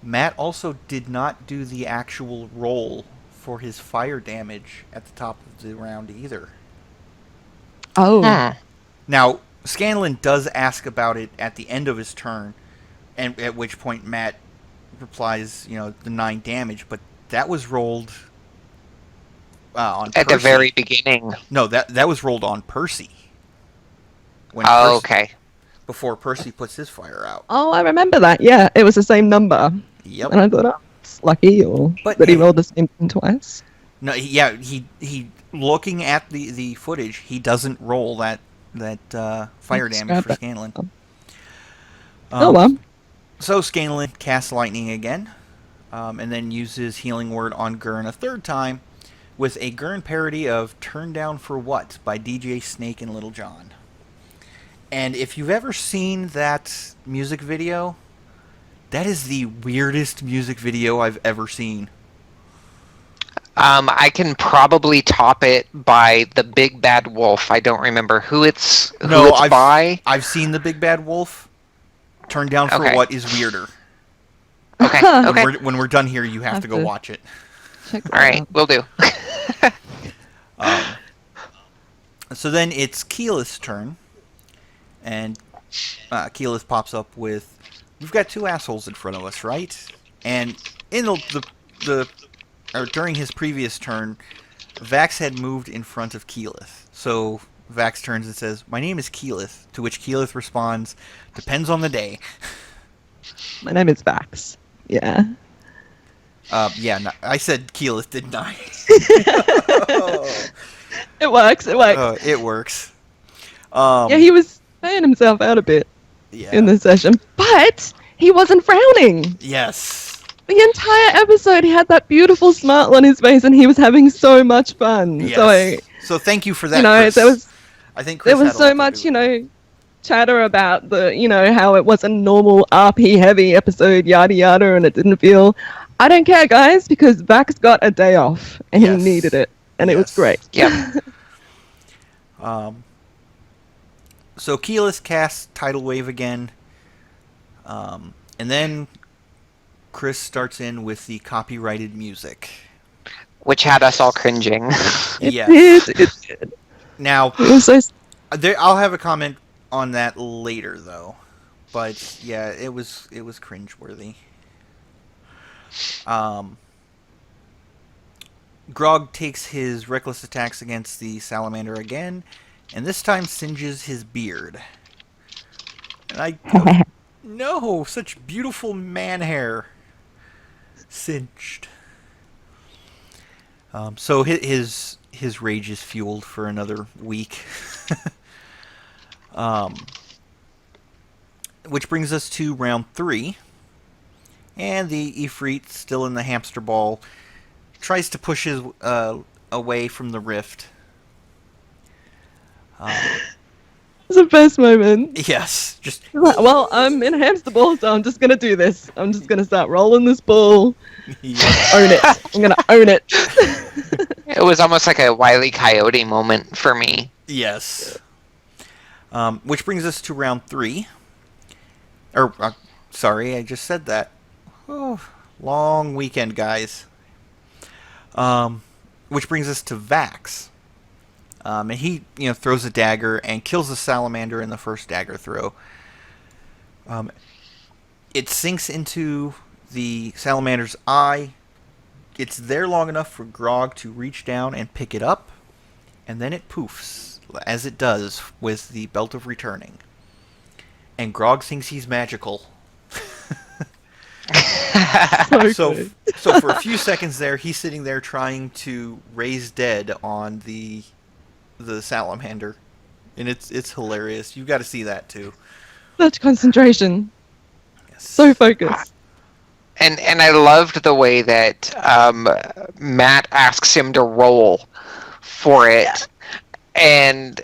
Matt also did not do the actual roll for his fire damage at the top of the round either. Oh. Now, Scanlan does ask about it at the end of his turn, and at which point Matt replies, the 9 damage, but that was rolled on Percy. At the very beginning. No, that was rolled on Percy. Okay. Before Percy puts his fire out. Oh, I remember that. Yeah, it was the same number. Yep. And I thought, it's lucky, or that he rolled the same thing twice. No, he looking at the footage, he doesn't roll that fire damage for Scanlan. Oh well. So Scanlan casts lightning again, and then uses healing word on Gurn a third time, with a Gurn parody of "Turn Down for What" by DJ Snake and Little John. And if you've ever seen that music video, that is the weirdest music video I've ever seen. I can probably top it by the Big Bad Wolf. I don't remember who it's by. I've seen the Big Bad Wolf. Turn down for Okay. what is weirder. Okay. Okay. When we're done here, you have to go to watch it. check that All right. out. Will do. So then it's Keyleth's turn, and Keyleth pops up with, "We've got two assholes in front of us, right?" And in during his previous turn, Vax had moved in front of Keyleth. So Vax turns and says, "My name is Keyleth," to which Keyleth responds, "Depends on the day." My name is Vax. Yeah. Yeah, no, I said Keyleth, didn't I? It works. It works. It works. Yeah, he was paying himself out a bit Yeah. in the session, but he wasn't frowning. Yes. The entire episode, he had that beautiful smile on his face, and he was having so much fun. Yes. So thank you for that, you know, Chris. I think Chris there was had a lot so to much, do with chatter about how it was a normal RP heavy episode, yada yada, and it didn't feel. I don't care, guys, because Vax got a day off, and Yes. he needed it, and it was Yes. great. Yep. So Keyleth casts Tidal Wave again, and then Chris starts in with the copyrighted music. Which had us all cringing. Yes. It did. Now, It was so. I'll have a comment on that later, though. But yeah, it was cringeworthy. Grog takes his reckless attacks against the salamander again, and this time singes his beard. And no, such beautiful man hair. Singed. So his rage is fueled for another week. Which brings us to round 3. And the Ephrit, still in the hamster ball, tries to push his away from the rift. It's the best moment. Yes, just Like, well, I'm in a hamster ball, so I'm just gonna do this. I'm just gonna start rolling this ball. yeah. Own it. I'm gonna own it. It was almost like a Wile E. Coyote moment for me. Yes. Which brings us to round 3. Sorry, I just said that. Oh, long weekend, guys. Which brings us to Vax. And he, throws a dagger and kills the salamander in the first dagger throw. It sinks into the salamander's eye. It's there long enough for Grog to reach down and pick it up, and then it poofs, as it does with the Belt of Returning. And Grog thinks he's magical. So for a few seconds there, he's sitting there trying to raise dead on the salamander, and it's hilarious. You've got to see that too. Such concentration. Yes. So focused. And I loved the way that Matt asks him to roll for it. And,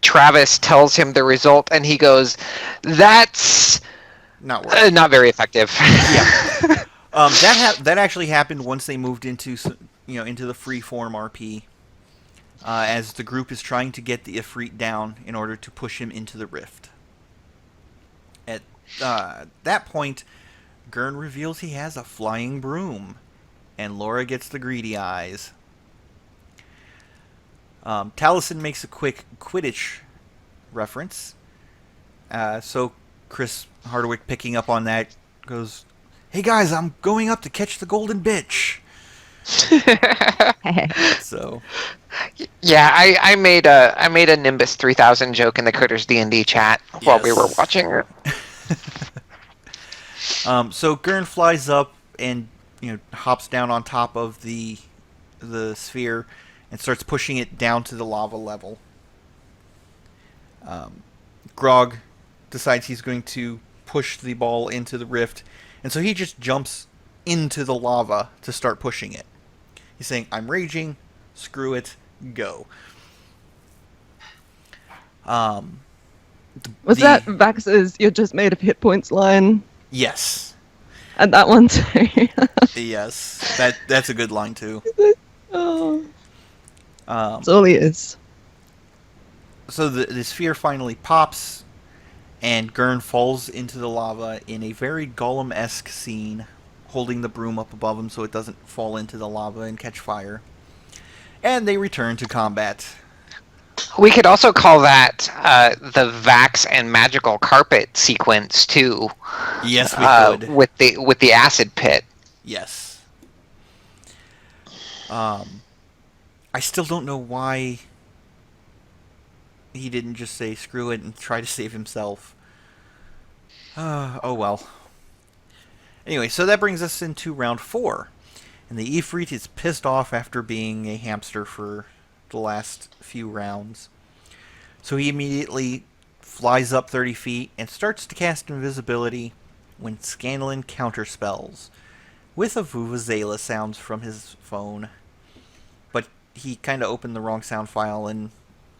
Travis tells him the result, and he goes, "That's Not working. not very effective." Yeah. That actually happened once they moved into the freeform RP, as the group is trying to get the Ephrit down in order to push him into the rift. At that point, Gurn reveals he has a flying broom, and Laura gets the greedy eyes. Taliesin makes a quick Quidditch reference, so Chris Hardwick, picking up on that, goes, "Hey guys, I'm going up to catch the golden bitch." So Yeah, I made a Nimbus 3000 joke in the Critters D&D chat while we were Yes. watching it. So Gurn flies up and hops down on top of the sphere and starts pushing it down to the lava level. Grog decides he's going to push the ball into the rift, and so he just jumps into the lava to start pushing it. He's saying, "I'm raging, screw it, go." Was that Vax's "you're just made of hit points" line? Yes. And that one too. Yes, that's a good line too. Oh, Um, that's all he is. so the sphere finally pops, and Gurn falls into the lava in a very Gollum-esque scene, holding the broom up above him so it doesn't fall into the lava and catch fire. And they return to combat. We could also call that the Vax and magical carpet sequence too. Yes, we could. With the acid pit. Yes. I still don't know why he didn't just say screw it and try to save himself. Oh well. Anyway, so that brings us into round 4. And the Ephrit is pissed off after being a hamster for the last few rounds. So he immediately flies up 30 feet and starts to cast invisibility when Scanlan counterspells with a Vuvuzela sounds from his phone. But he kind of opened the wrong sound file and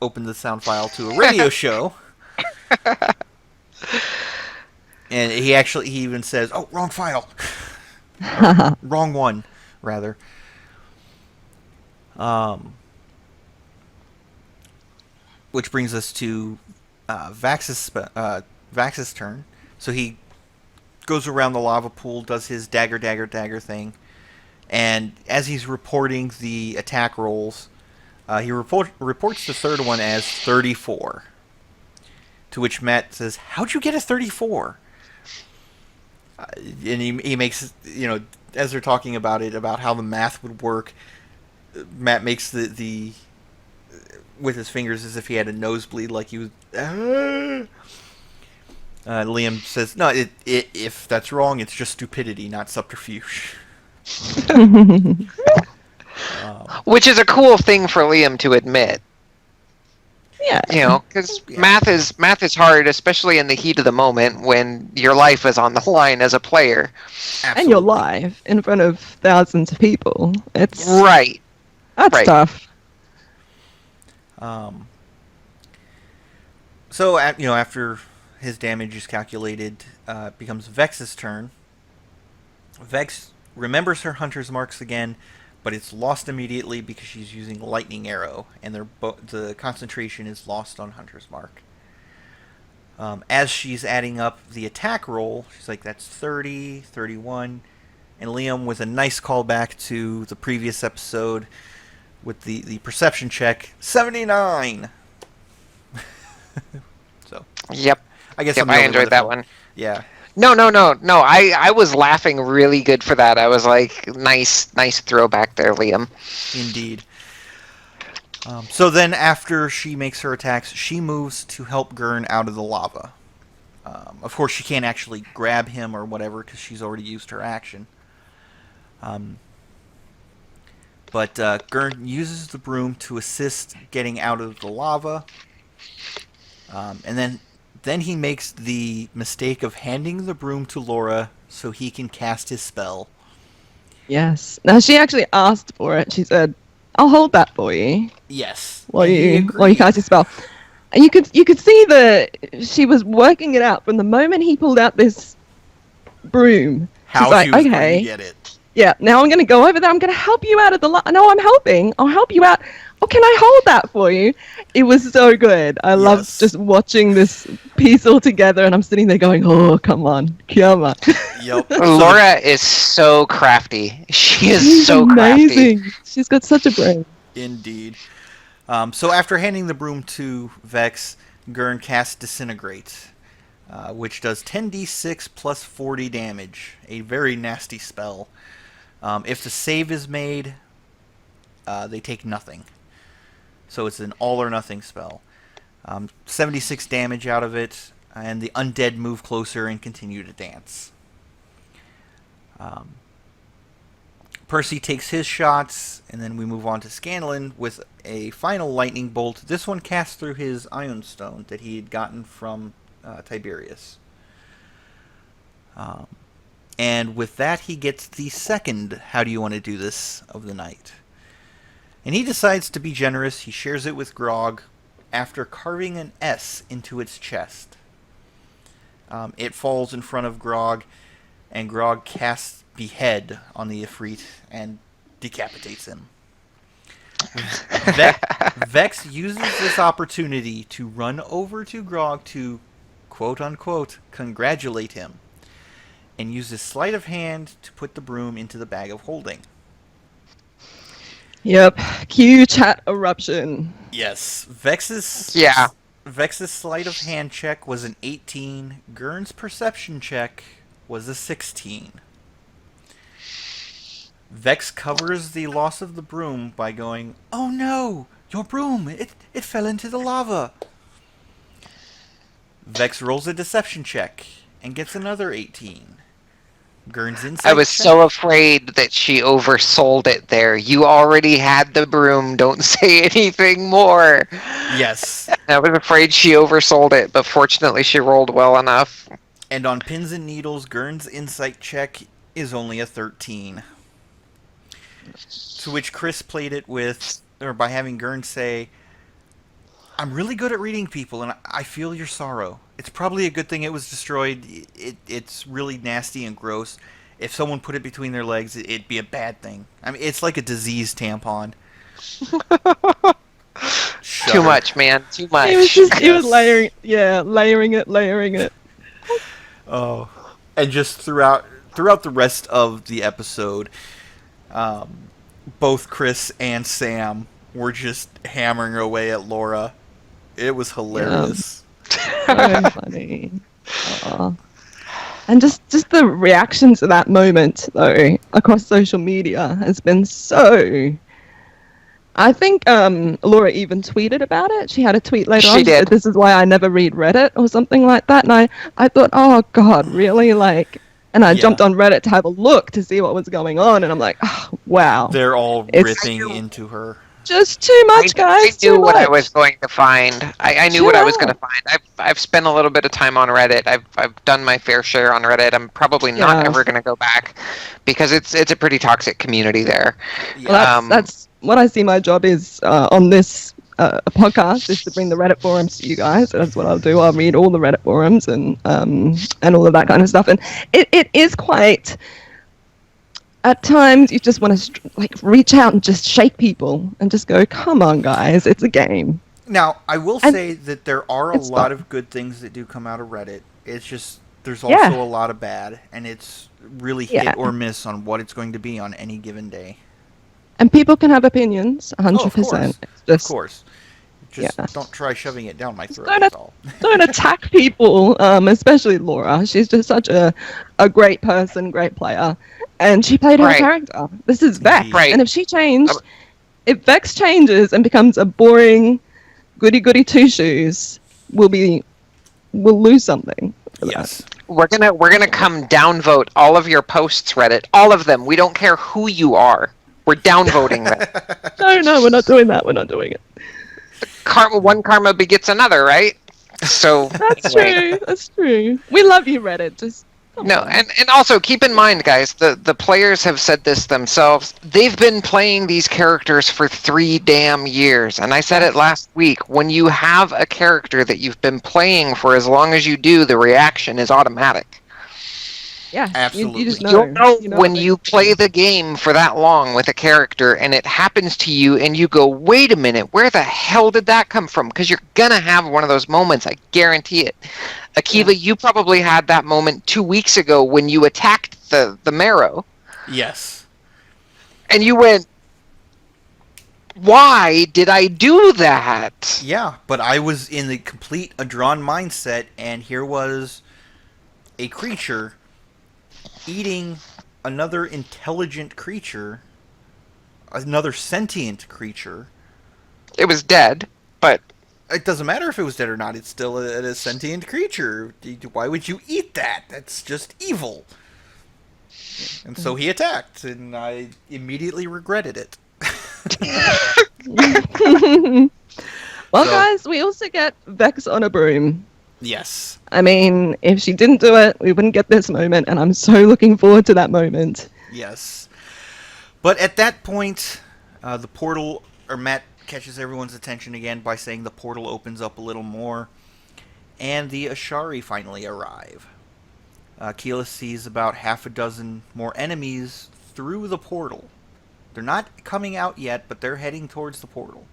opened the sound file to a radio show. And he even says, "Oh, wrong file." Wrong one, rather. Which brings us to Vax's turn. So he goes around the lava pool, does his dagger thing, and as he's reporting the attack rolls, he reports the third one as 34. To which Matt says, "How'd you get a 34?" And he makes, as they're talking about it, about how the math would work, Matt makes the with his fingers as if he had a nosebleed, like he was. Liam says, "No, if that's wrong, it's just stupidity, not subterfuge." Which is a cool thing for Liam to admit. Yeah. Because math is hard, especially in the heat of the moment when your life is on the line as a player. Absolutely. And you're live in front of thousands of people. It's right. That's tough. So after his damage is calculated, it becomes Vex's turn. Vex remembers her hunter's marks again, but it's lost immediately because she's using lightning arrow, and the concentration is lost on hunter's mark. As she's adding up the attack roll, she's like, "That's 30, 31," and Liam, with a nice callback to the previous episode with the perception check, 79. So. Yep. I guess I enjoyed that one. Yeah. No. I was laughing really good for that. I was like, nice throwback there, Liam. Indeed. So then, after she makes her attacks, she moves to help Gurn out of the lava. Of course, she can't actually grab him or whatever because she's already used her action. But Gurn uses the broom to assist getting out of the lava. And then he makes the mistake of handing the broom to Laura so he can cast his spell. Yes. Now, she actually asked for it. She said, "I'll hold that for you." Yes. While you cast your spell. And you could see that she was working it out from the moment he pulled out this broom. How she's like, she was okay, going to get it. Yeah, now I'm going to go over there. I'm going to help you out of the... No, I'm helping. I'll help you out. Oh, can I hold that for you? It was so good. I loved just watching this piece all together, and I'm sitting there going, "Oh, come on. Yep. Laura is so crafty. She's so amazing. crafty. She's got such a brain. Indeed. So after handing the broom to Vex, Gurn casts Disintegrate, which does 10d6 plus 40 damage. A very nasty spell. If the save is made, they take nothing. So it's an all-or-nothing spell. 76 damage out of it, and the undead move closer and continue to dance. Percy takes his shots, and then we move on to Scanlan with a final lightning bolt. This one cast through his Ion Stone that he had gotten from Tiberius. And with that, he gets the second "How do you want to do this?" of the night. And he decides to be generous. He shares it with Grog after carving an S into its chest. It falls in front of Grog, and Grog casts Behead on the Ephrit and decapitates him. Vex uses this opportunity to run over to Grog to, quote-unquote, congratulate him, and uses sleight of hand to put the broom into the bag of holding. Yep. Cue chat eruption. Yes. Vex's sleight of hand check was an 18. Gurn's perception check was a 16. Vex covers the loss of the broom by going, "Oh no! Your broom! It fell into the lava!" Vex rolls a deception check and gets another 18. Gurn's insight I was check. so afraid that she oversold it there. You already had the broom. Don't say anything more. Yes. I was afraid she oversold it, but fortunately she rolled well enough. And on pins and needles, Gurn's insight check is only a 13. To which Chris played it with, or by having Gurn say, "I'm really good at reading people, and I feel your sorrow. It's probably a good thing it was destroyed. It's really nasty and gross. If someone put it between their legs, it'd be a bad thing. I mean, it's like a diseased tampon." Too much, man. Too much. He was layering it. Oh, and just throughout the rest of the episode, both Chris and Sam were just hammering away at Laura. It was hilarious. So funny. Aw. And just the reaction to that moment, though, across social media has been so... I think Laura even tweeted about it. She had a tweet later on. She did. Said, "This is why I never read Reddit," or something like that. And I thought, oh, God, really? And I jumped on Reddit to have a look to see what was going on. And I'm like, oh, wow. They're all ripping into her. Just too much, guys. I knew what I was going to find. I knew what I was going to find. I've spent a little bit of time on Reddit. I've done my fair share on Reddit. I'm probably not ever going to go back because it's a pretty toxic community there. Yeah. Well, that's what I see my job is on this podcast, is to bring the Reddit forums to you guys. That's what I'll do. I'll read all the Reddit forums and all of that kind of stuff. And it is quite... At times, you just want to reach out and just shake people and just go, "Come on, guys, it's a game." Now, I will say that there are a lot of good things that do come out of Reddit. It's just there's also a lot of bad, and it's really hit or miss on what it's going to be on any given day. And people can have opinions, 100%. Of course. Just don't try shoving it down my throat. That's all. Don't attack people, especially Laura. She's just such a great person, great player. And she played her character. This is Vex. Right. And if if Vex changes and becomes a boring goody-goody two-shoes, we'll lose something. Yes. We're gonna come downvote all of your posts, Reddit. All of them. We don't care who you are. We're downvoting them. No, we're not doing that. We're not doing it. One karma begets another, right? So That's true. That's true. We love you, Reddit. Just no, and also keep in mind, guys, the players have said this themselves. They've been playing these characters for 3 damn years, and I said it last week. When you have a character that you've been playing for as long as you do, the reaction is automatic. Yeah, absolutely. You just know. You'll know when you play the game for that long with a character and it happens to you and you go, "Wait a minute, where the hell did that come from?" Because you're going to have one of those moments, I guarantee it. Akiva, you probably had that moment 2 weeks ago when you attacked the marrow. Yes. And you went, "Why did I do that?" Yeah, but I was in the complete Adron mindset, and here was a creature eating another intelligent creature, another sentient creature. It was dead, but... It doesn't matter if it was dead or not, it's still a sentient creature. Why would you eat that? That's just evil. And so he attacked, and I immediately regretted it. Well, guys, we also get Vex on a broom. Yes. I mean, if she didn't do it, we wouldn't get this moment, and I'm so looking forward to that moment. Yes. But at that point, the portal, or Matt catches everyone's attention again by saying the portal opens up a little more, and the Ashari finally arrive. Keyleth sees about half a dozen more enemies through the portal. They're not coming out yet, but they're heading towards the portal.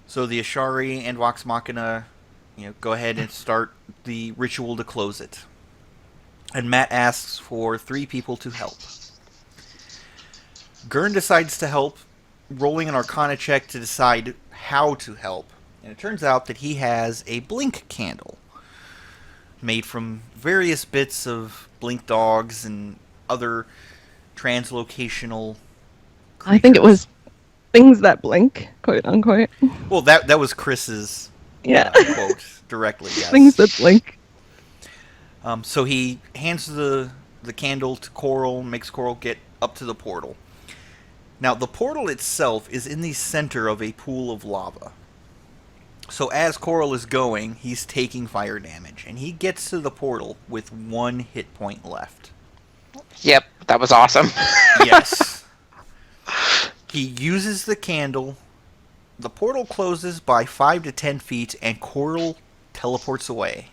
So the Ashari and Vox Machina, go ahead and start the ritual to close it. And Matt asks for 3 people to help. Gurn decides to help, rolling an Arcana check to decide how to help. And it turns out that he has a blink candle made from various bits of blink dogs and other translocational creatures. I think it was things that blink, quote unquote. Well, that was Chris's quote directly, yes. Things that blink. So he hands the candle to Coral, makes Coral get up to the portal. Now, the portal itself is in the center of a pool of lava. So as Coral is going, he's taking fire damage, and he gets to the portal with 1 hit point left. Yep, that was awesome. Yes. He uses the candle. The portal closes by 5 to 10 feet, and Coral teleports away.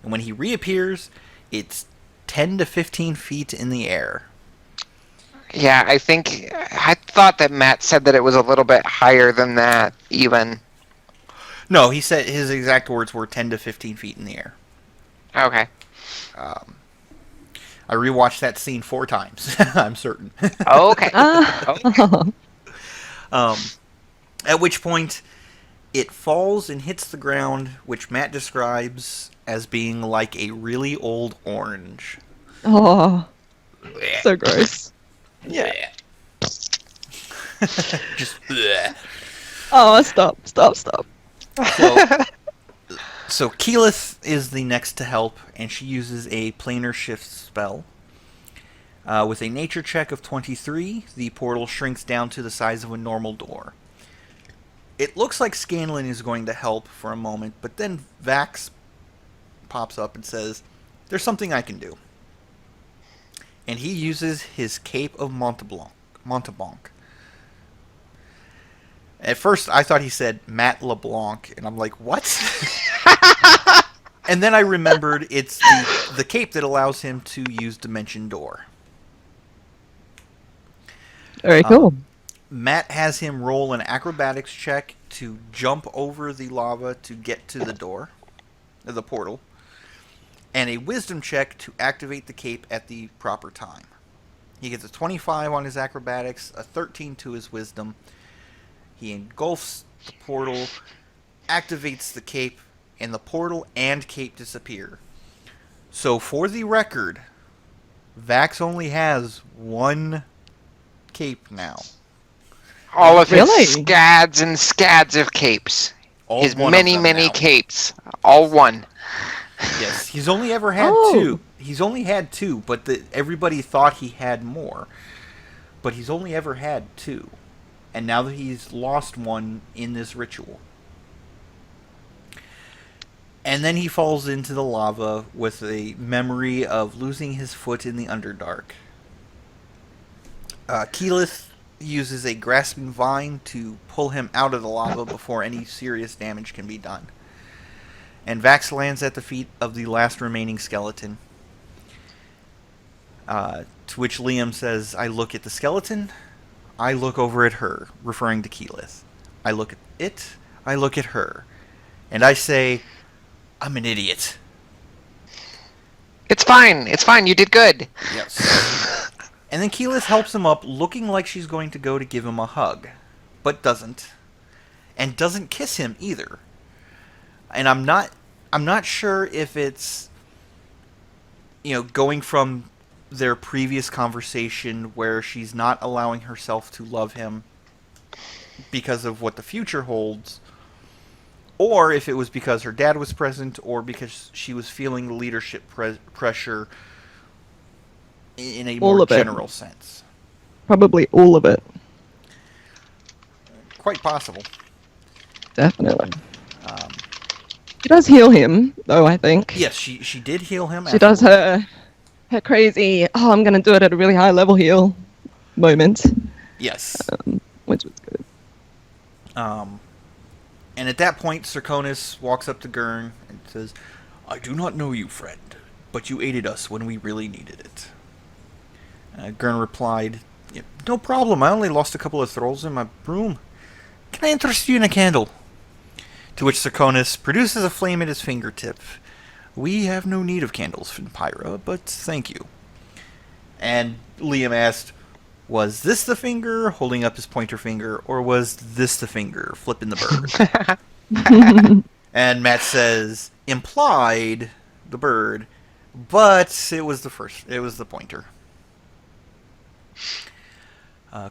And when he reappears, it's 10 to 15 feet in the air. Yeah, I thought that Matt said that it was a little bit higher than that, even. No, he said his exact words were 10 to 15 feet in the air. Okay. I rewatched that scene 4 times, I'm certain. Okay. At which point, it falls and hits the ground, which Matt describes as being like a really old orange. Oh, so gross. Yeah. Just bleh. Oh, stop. So Keyleth is the next to help, and she uses a planar shift spell. With a nature check of 23, the portal shrinks down to the size of a normal door. It looks like Scanlan is going to help for a moment, but then Vax pops up and says, "There's something I can do." And he uses his Cape of Monteblanc. At first, I thought he said Matt LeBlanc, and I'm like, what? And then I remembered it's the cape that allows him to use Dimension Door. Very cool. Matt has him roll an acrobatics check to jump over the lava to get to the door, the portal, and a wisdom check to activate the cape at the proper time. He gets a 25 on his acrobatics, a 13 to his wisdom. He engulfs the portal, activates the cape, and the portal and cape disappear. So for the record, Vax only has 1 cape now. All of his Really? scads and scads of capes. All His one of many, them many now. capes. All one. Yes, he's only ever had Oh. 2. He's only had 2, but everybody thought he had more. But he's only ever had 2. And now that he's lost 1 in this ritual. And then he falls into the lava with a memory of losing his foot in the Underdark. Keyleth uses a grasping vine to pull him out of the lava before any serious damage can be done. And Vax lands at the feet of the last remaining skeleton. To which Liam says, "I look at the skeleton, I look over at her," referring to Keyleth. "I look at it, I look at her. And I say, I'm an idiot." It's fine. It's fine. You did good. Yes. And then Keyleth helps him up, looking like she's going to go to give him a hug, but doesn't. And doesn't kiss him either. And I'm not sure if it's, going from their previous conversation where she's not allowing herself to love him because of what the future holds, or if it was because her dad was present, or because she was feeling the leadership pressure in a All more of it. general sense. Probably all of it. Quite possible. Definitely. She does heal him, though, I think. Yes, she did heal him. She does her crazy, I'm going to do it at a really high level heal moment, Yes. which was good. And at that point, Serkonis walks up to Gurn and says, "I do not know you, friend, but you aided us when we really needed it. Gurn replied, no problem, I only lost a couple of thralls in my broom. Can I interest you in a candle? To which Serkonis produces a flame at his fingertip. We have no need of candles from Pyra, but thank you. And Liam asked, was this the finger, holding up his pointer finger, or was this the finger, flipping the bird? And Matt says, implied the bird, but it was the pointer.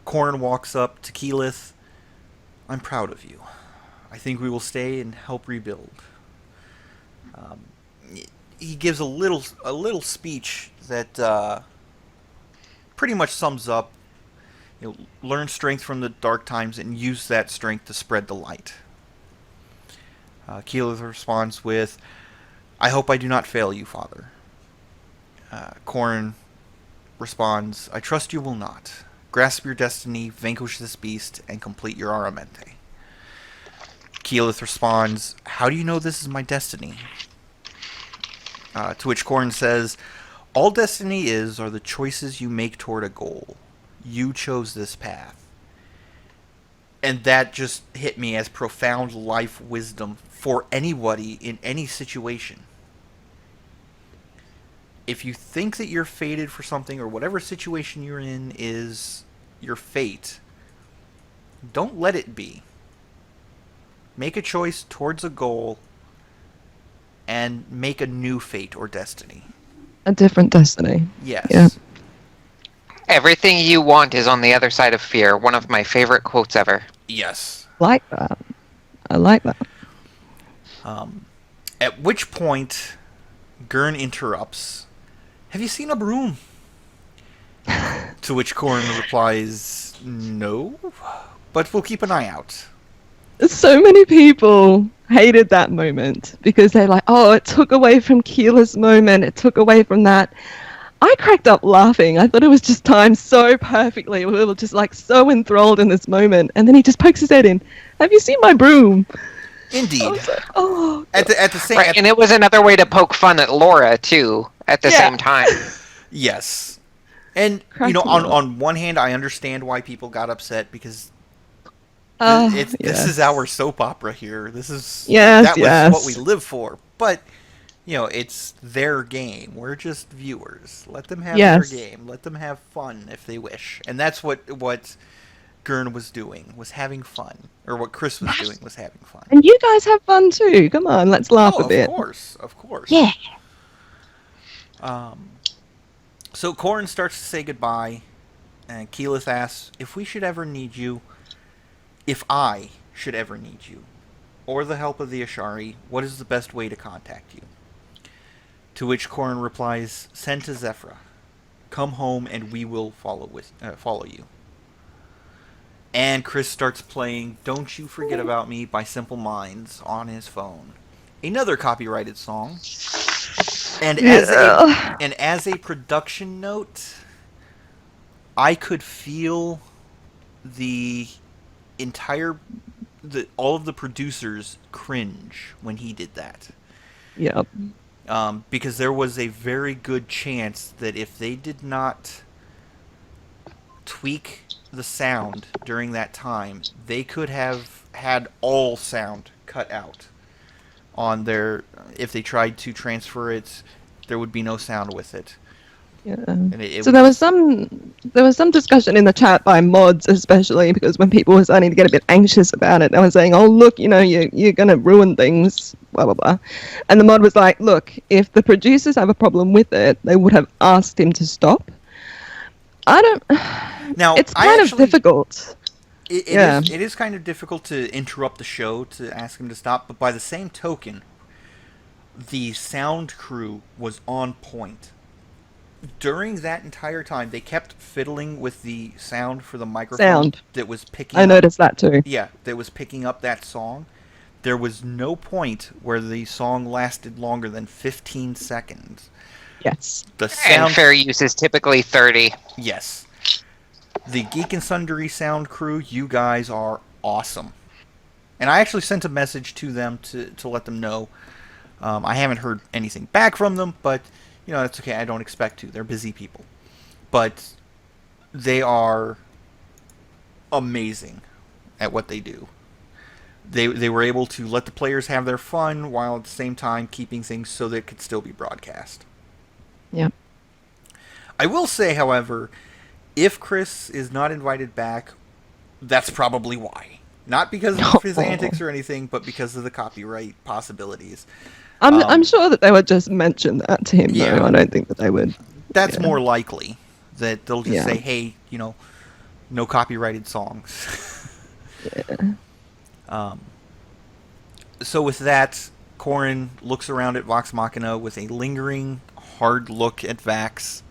Korn walks up to Keyleth. I'm proud of you. I think we will stay and help rebuild. He gives a little speech that pretty much sums up, learn strength from the dark times and use that strength to spread the light. Keyleth responds with, I hope I do not fail you, Father. Korn responds, I trust you will not. Grasp your destiny, vanquish this beast, and complete your Aramente. Keyleth responds, how do you know this is my destiny? To which Korn says, all destiny are the choices you make toward a goal. You chose this path. And that just hit me as profound life wisdom for anybody in any situation. If you think that you're fated for something, or whatever situation you're in is your fate, don't let it be. Make a choice towards a goal and make a new fate or destiny. A different destiny. Yes. Yeah. Everything you want is on the other side of fear. One of my favorite quotes ever. Yes. Like that. I like that. At which point, Gurn interrupts. Have you seen a broom? To which Korn replies, no, but we'll keep an eye out. So many people hated that moment because they're like, oh, it took away from Keyleth's moment. It took away from that. I cracked up laughing. I thought it was just timed so perfectly. We were just like so enthralled in this moment. And then he just pokes his head in. Have you seen my broom? Indeed. I was like, oh. At the same Right, and it was another way to poke fun at Laura, too, at the same time. Yes. And, Cracked me up. on one hand, I understand why people got upset because this is our soap opera here. This is that was what we live for. But, it's their game. We're just viewers. Let them have their game. Let them have fun if they wish. And that's what Gurn was doing, was having fun. Or what Chris was doing was having fun. And you guys have fun too. Come on, let's laugh a bit. Of course. Yeah. So Korn starts to say goodbye, and Keyleth asks, if I should ever need you, or the help of the Ashari, what is the best way to contact you? To which Korn replies, send to Zephyra. Come home and we will follow you. And Chris starts playing Don't You Forget About Me by Simple Minds on his phone. Another copyrighted song. And as a production note, I could feel all of the producers cringe when he did that. Yep. Because there was a very good chance that if they did not tweak the sound during that time, they could have had all sound cut out on their. If they tried to transfer it, there would be no sound with it. Yeah. And there was some discussion in the chat by mods, especially because when people were starting to get a bit anxious about it, they were saying, "Oh, look, you're going to ruin things." Blah blah blah. And the mod was like, "Look, if the producers have a problem with it, they would have asked him to stop." I don't. Now it's kind of difficult. It is kind of difficult to interrupt the show to ask him to stop, but by the same token, the sound crew was on point. During that entire time, they kept fiddling with the sound for the microphone that was picking up. I noticed that too. Yeah, that was picking up that song. There was no point where the song lasted longer than 15 seconds. Yes. And fair use is typically 30. Yes. The Geek and Sundry sound crew, you guys are awesome. And I actually sent a message to them to let them know. I haven't heard anything back from them, but that's okay. I don't expect to. They're busy people. But they are amazing at what they do. They were able to let the players have their fun while at the same time keeping things so that it could still be broadcast. Yeah. I will say, however, if Chris is not invited back, that's probably why. Not because of his antics or anything, but because of the copyright possibilities. I'm sure that they would just mention that to him, Yeah. though. I don't think that they would. That's Yeah. more likely. That they'll just Yeah. say, hey, no copyrighted songs. Yeah. So with that, Corrin looks around at Vox Machina with a lingering, hard look at Vax.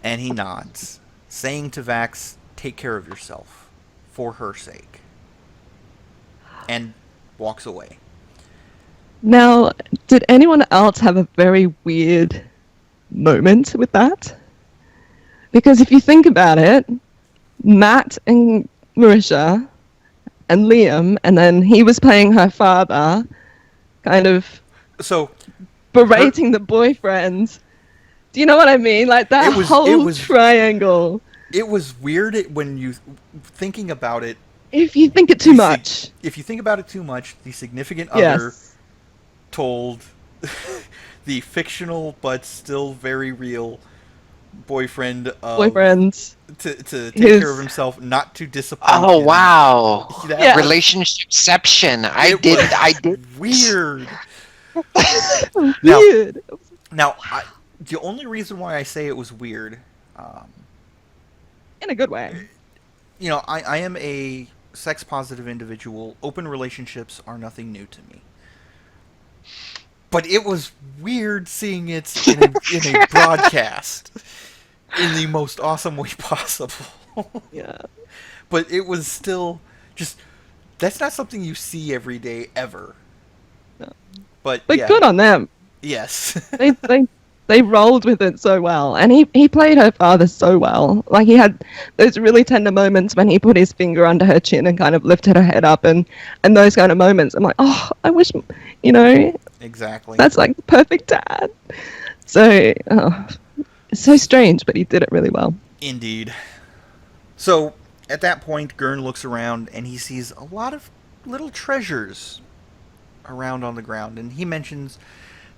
And he nods, saying to Vax, take care of yourself, for her sake. And walks away. Now, did anyone else have a very weird moment with that? Because if you think about it, Matt and Marisha and Liam, and then he was playing her father, kind of So berating the boyfriend. Do you know what I mean? Like that whole triangle. It was weird when you thinking about it. If you think it too much. If you think about it too much, the significant other told the fictional but still very real boyfriend to take care of himself, not to disappoint him. Wow. Relationshipception. I did weird. Weird. Now, the only reason why I say it was weird, in a good way. I am a sex positive individual. Open relationships are nothing new to me. But it was weird seeing it in a broadcast in the most awesome way possible. Yeah. But it was still just, that's not something you see every day ever. No. But yeah. Good on them. Yes. They rolled with it so well, and he played her father so well. Like, he had those really tender moments when he put his finger under her chin and kind of lifted her head up, and those kind of moments. I'm like, oh, I wish, Exactly. That's like the perfect dad. So, it's so strange, but he did it really well. Indeed. So, at that point, Gurn looks around, and he sees a lot of little treasures around on the ground, and he mentions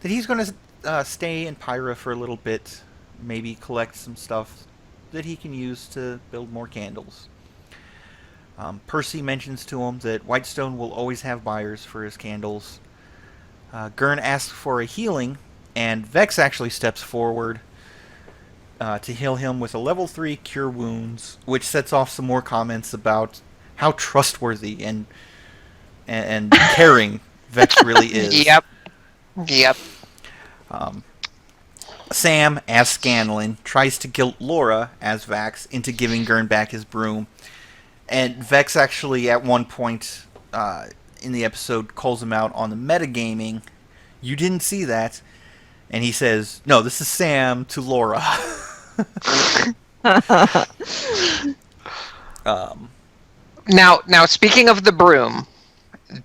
that he's going to stay in Pyra for a little bit, maybe collect some stuff that he can use to build more candles. Percy mentions to him that Whitestone will always have buyers for his candles. Gurn asks for a healing, and Vex actually steps forward to heal him with a level 3 Cure Wounds, which sets off some more comments about how trustworthy and caring Vex really is. Yep. Sam, as Scanlan, tries to guilt Laura, as Vax, into giving Gurn back his broom. And Vex actually, at one point in the episode, calls him out on the metagaming. You didn't see that. And he says, no, this is Sam to Laura. Now, speaking of the broom,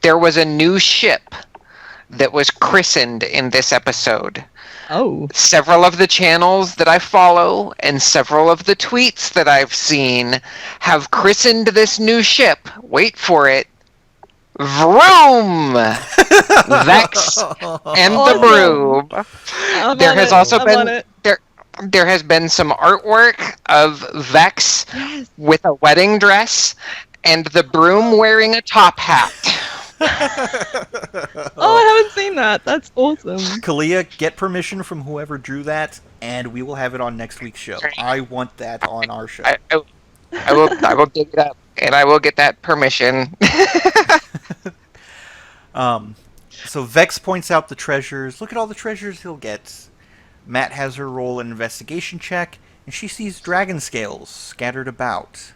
there was a new ship that was christened in this episode. Oh. Several of the channels that I follow and several of the tweets that I've seen have christened this new ship. Wait for it. Vroom! Vex and the broom. There has been some artwork of Vex with a wedding dress and the broom wearing a top hat. Oh, I haven't seen that. That's awesome. Kalia, get permission from whoever drew that, and we will have it on next week's show. I want that on our show. I will dig it up, and I will get that permission. So Vex points out the treasures. Look at all the treasures he'll get. Matt has her roll an investigation check, and she sees dragon scales scattered about.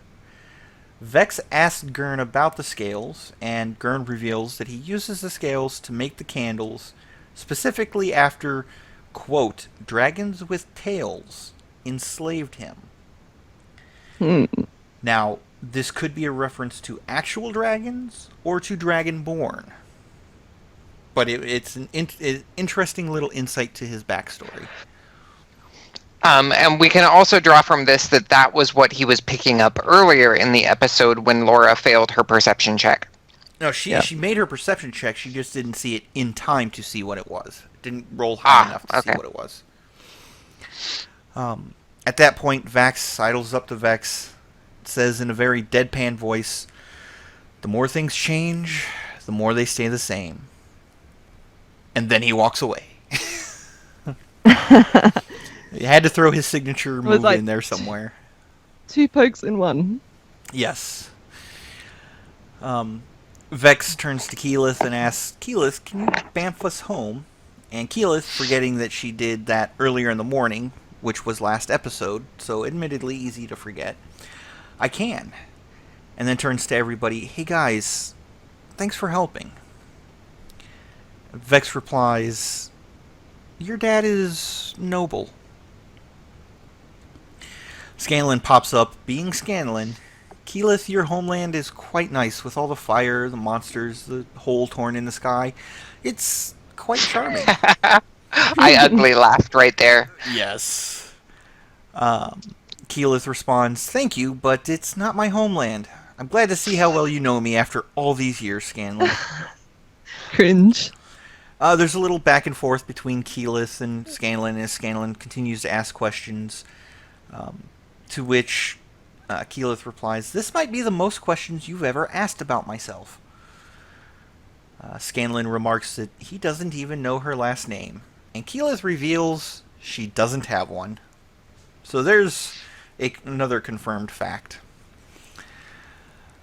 Vex asks Gurn about the scales, and Gurn reveals that he uses the scales to make the candles, specifically after, quote, dragons with tails enslaved him. Now, this could be a reference to actual dragons or to Dragonborn. but it's an interesting little insight to his backstory. And we can also draw from this that was what he was picking up earlier in the episode when Laura failed her perception check. No, she made her perception check. She just didn't see it in time to see what it was. It didn't roll high enough to see what it was. At that point, Vax sidles up to Vex, says in a very deadpan voice, "The more things change, the more they stay the same." And then he walks away. He had to throw his signature move in there somewhere. 2 pokes in 1. Yes. Vex turns to Keyleth and asks, "Keyleth, can you bamf us home?" And Keyleth, forgetting that she did that earlier in the morning, which was last episode, so admittedly easy to forget, "I can." And then turns to everybody, "Hey guys, thanks for helping." Vex replies, "Your dad is noble." Scanlan pops up, being Scanlan. "Keyleth, your homeland is quite nice with all the fire, the monsters, the hole torn in the sky. It's quite charming." I ugly laughed right there. Yes. Keyleth responds, "Thank you, but it's not my homeland. I'm glad to see how well you know me after all these years, Scanlan." Cringe. There's a little back and forth between Keyleth and Scanlan as Scanlan continues to ask questions, to which Keyleth replies, "This might be the most questions you've ever asked about myself." Scanlan remarks that he doesn't even know her last name, and Keyleth reveals she doesn't have one. So there's another confirmed fact.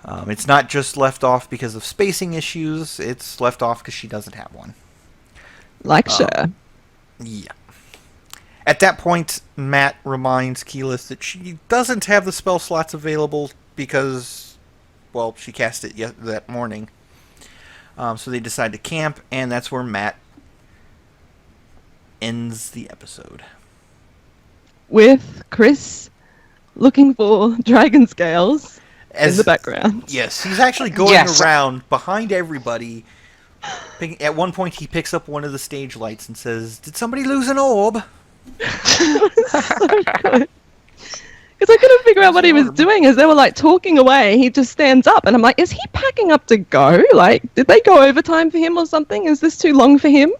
It's not just left off because of spacing issues, it's left off because she doesn't have one. Like Cher. Yeah. At that point, Matt reminds Keyleth that she doesn't have the spell slots available because, well, she cast it that morning. So they decide to camp, and that's where Matt ends the episode. With Chris looking for dragon scales in the background. Yes, he's actually going around behind everybody. At one point, he picks up one of the stage lights and says, "Did somebody lose an orb?" So good. Because I couldn't figure out what he was doing as they were like talking away. He just stands up and I'm like, is he packing up to go? Like, did they go overtime for him or something? Is this too long for him?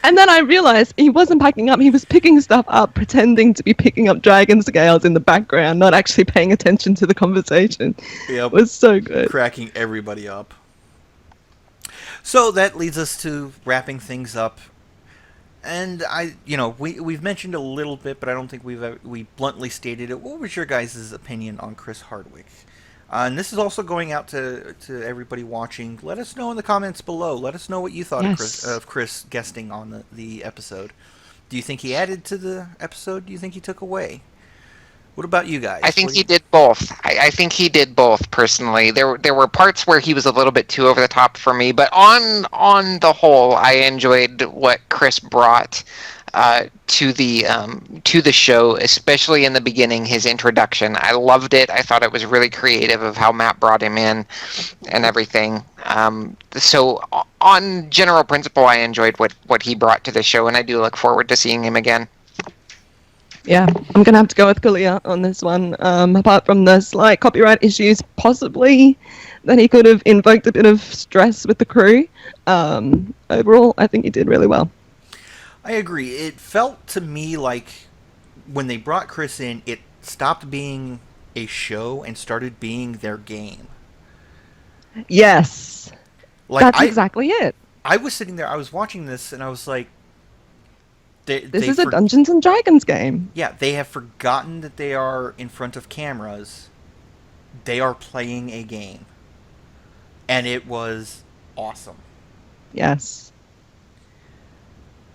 And then I realized he wasn't packing up. He was picking stuff up, pretending to be picking up dragon scales in the background, not actually paying attention to the conversation. Yep. It was so good. Cracking everybody up. So that leads us to wrapping things up. And we've mentioned a little bit, but I don't think we bluntly stated it. What was your guys' opinion on Chris Hardwick? And this is also going out to everybody watching. Let us know in the comments below. Let us know what you thought of Chris guesting on the episode. Do you think he added to the episode? Do you think he took away? What about you guys? I think he did both. I think he did both, personally. There were parts where he was a little bit too over the top for me, but on the whole, I enjoyed what Chris brought to the show, especially in the beginning, his introduction. I loved it. I thought it was really creative of how Matt brought him in and everything. So on general principle, I enjoyed what he brought to the show, and I do look forward to seeing him again. Yeah, I'm going to have to go with Kalia on this one. Apart from the slight copyright issues, possibly, that he could have invoked a bit of stress with the crew. Overall, I think he did really well. I agree. It felt to me like when they brought Chris in, it stopped being a show and started being their game. Yes. That's exactly it. I was sitting there, I was watching this, and I was like, This is a Dungeons and Dragons game. Yeah, they have forgotten that they are in front of cameras. They are playing a game. And it was awesome. Yes.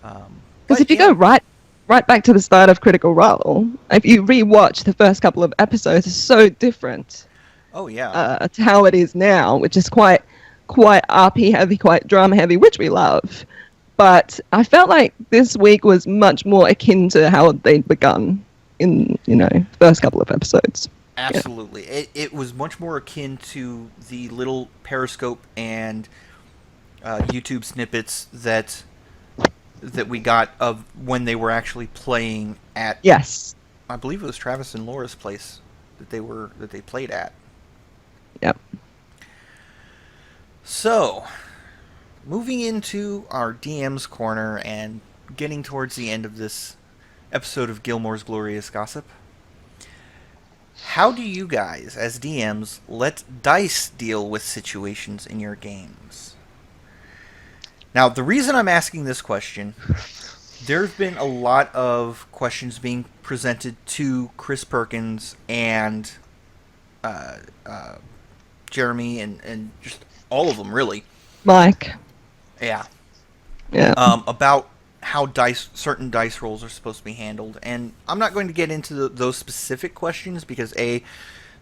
Because if you go right back to the start of Critical Role, if you rewatch the first couple of episodes, it's so different. Oh yeah. To how it is now, which is quite RP heavy, quite drama heavy, which we love. But I felt like this week was much more akin to how they'd begun in, first couple of episodes. Absolutely. Yeah. It was much more akin to the little Periscope and, 'cause if you go right back to the start of Critical Role, if you rewatch the first couple of episodes, it's so different. To how it is now, which is quite RP heavy, quite drama heavy, which we love. But I felt like this week was much more akin to how they'd begun in, first couple of episodes. Absolutely. It was much more akin to the little Periscope and YouTube snippets that we got of when they were actually playing at. Yes. I believe it was Travis and Laura's place that they played at. Yep. So, moving into our DM's corner and getting towards the end of this episode of Gilmore's Glorious Gossip. How do you guys, as DMs, let dice deal with situations in your games? Now, the reason I'm asking this question, there have been a lot of questions being presented to Chris Perkins and Jeremy and just all of them, really. Mike. Yeah. Yeah. About how certain dice rolls are supposed to be handled. And I'm not going to get into those specific questions because A,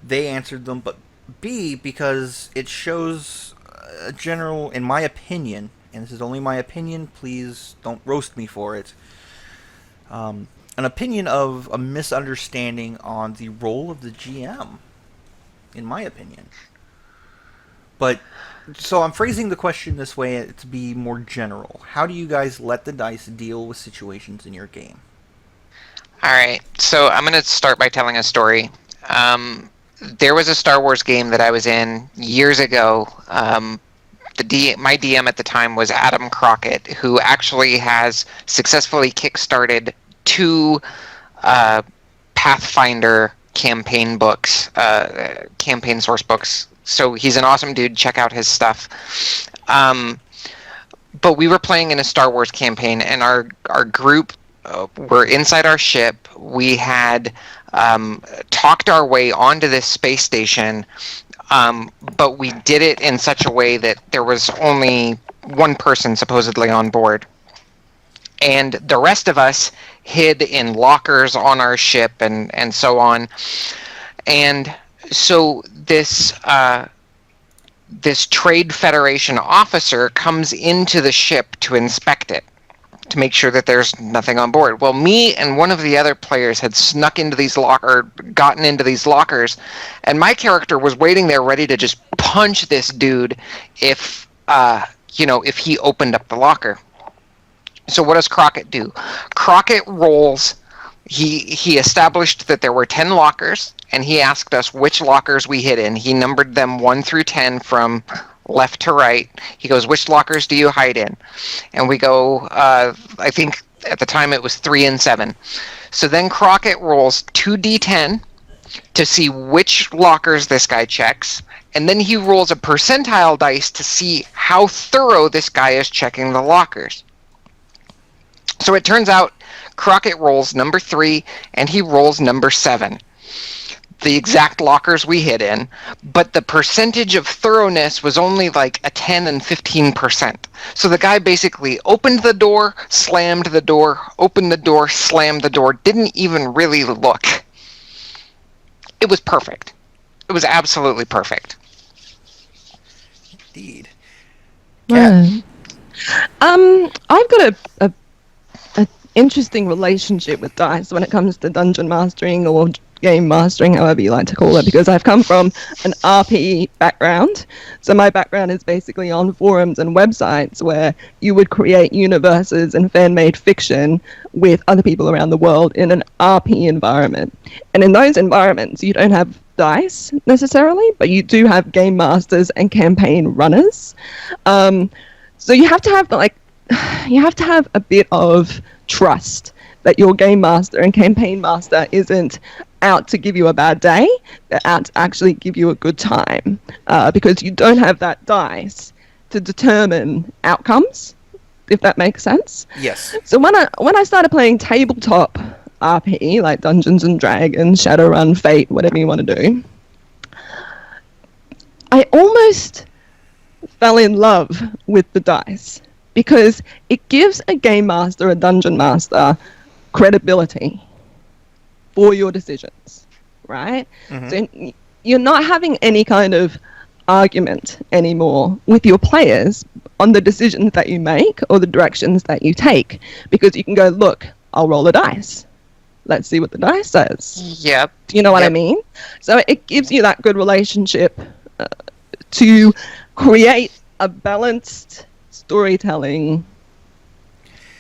they answered them, but B, because it shows a general, in my opinion, and this is only my opinion, please don't roast me for it, an opinion of a misunderstanding on the role of the GM, in my opinion. But, so I'm phrasing the question this way to be more general. How do you guys let the dice deal with situations in your game? All right, so I'm going to start by telling a story. There was a Star Wars game that I was in years ago. My DM at the time was Adam Crockett, who actually has successfully kickstarted 2 Pathfinder campaign books, campaign source books. So he's an awesome dude. Check out his stuff. But we were playing in a Star Wars campaign, and our group were inside our ship. We had talked our way onto this space station, but we did it in such a way that there was only one person supposedly on board. And the rest of us hid in lockers on our ship and so on. And so this Trade Federation officer comes into the ship to inspect it, to make sure that there's nothing on board. Well, me and one of the other players had snuck into these gotten into these lockers, and my character was waiting there ready to just punch this dude if he opened up the locker. So what does Crockett do? Crockett rolls. He established that there were 10 lockers, and he asked us which lockers we hid in. He numbered them 1 through 10 from left to right. He goes, which lockers do you hide in? And we go, I think at the time it was 3 and 7. So then Crockett rolls 2d10 to see which lockers this guy checks, and then he rolls a percentile dice to see how thorough this guy is checking the lockers. So it turns out Crockett rolls number 3, and he rolls number 7. The exact lockers we hid in, but the percentage of thoroughness was only like a 10 and 15%. So the guy basically opened the door, slammed the door, opened the door, slammed the door, didn't even really look. It was perfect. It was absolutely perfect. Indeed. Right. I've got a interesting relationship with dice when it comes to dungeon mastering or game mastering, however you like to call it, because I've come from an RP background. So my background is basically on forums and websites where you would create universes and fan-made fiction with other people around the world in an RP environment. And in those environments, you don't have dice necessarily, but you do have game masters and campaign runners. So you have to have a bit of trust that your game master and campaign master isn't out to give you a bad day, they're out to actually give you a good time, because you don't have that dice to determine outcomes, if that makes sense. Yes. So when I started playing tabletop RP, like Dungeons and Dragons, Shadowrun, Fate, whatever you want to do, I almost fell in love with the dice, because it gives a game master, a dungeon master, credibility for your decisions, right? Mm-hmm. So you're not having any kind of argument anymore with your players on the decisions that you make or the directions that you take, because you can go, look, I'll roll a dice. Let's see what the dice says. Yep. Do you know what I mean? So it gives you that good relationship to create a balanced storytelling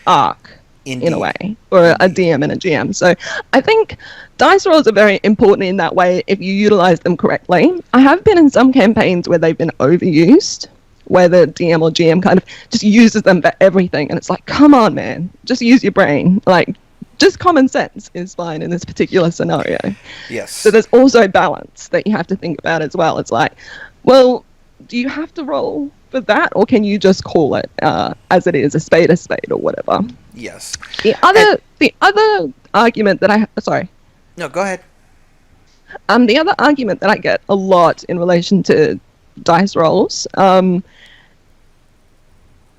arc in Indeed. a way, or a DM and a GM. So I think dice rolls are very important in that way if you utilize them correctly. I have been in some campaigns where they've been overused, where the DM or GM kind of just uses them for everything, and it's like, come on, man, just use your brain. Like, just common sense is fine in this particular scenario. Yes. So there's also balance that you have to think about as well. It's like, well, do you have to roll for that, or can you just call it as it is, a spade, or whatever? Yes. The other argument that No, go ahead. the other argument that I get a lot in relation to dice rolls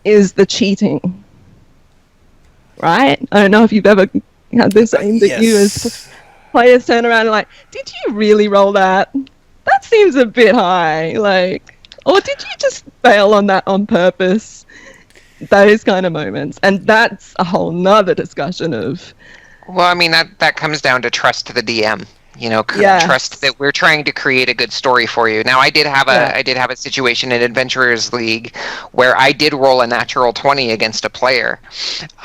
is the cheating. Right? I don't know if you've ever had this aimed at you as players turn around and like, did you really roll that? That seems a bit high. Like, or did you just fail on that on purpose? Those kind of moments. And that's a whole nother discussion of... Well, I mean, that comes down to trust to the DM. You know, Yes. trust that we're trying to create a good story for you. Now, I did have a situation in Adventurers League where I did roll a natural 20 against a player,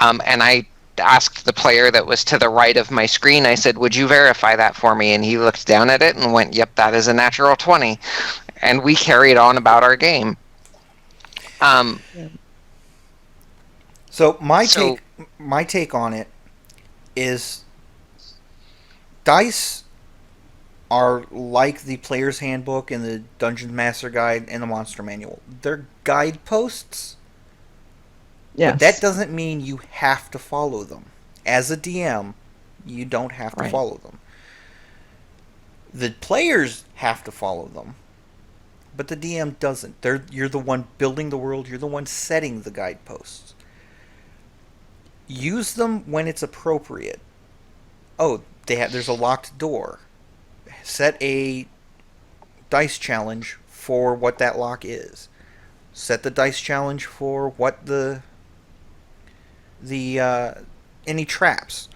and I asked the player that was to the right of my screen. I said, "Would you verify that for me?" And he looked down at it and went, "Yep, that is a natural 20," and we carried on about our game. So my take on it is dice are like the player's handbook and the Dungeon Master Guide and the Monster Manual. They're guideposts. Yes. But that doesn't mean you have to follow them. As a DM, you don't have to follow them. The players have to follow them, but the DM doesn't. You're the one building the world. You're the one setting the guideposts. Use them when it's appropriate. Oh, there's a locked door. Set a dice challenge for what that lock is. Set the dice challenge for what any traps.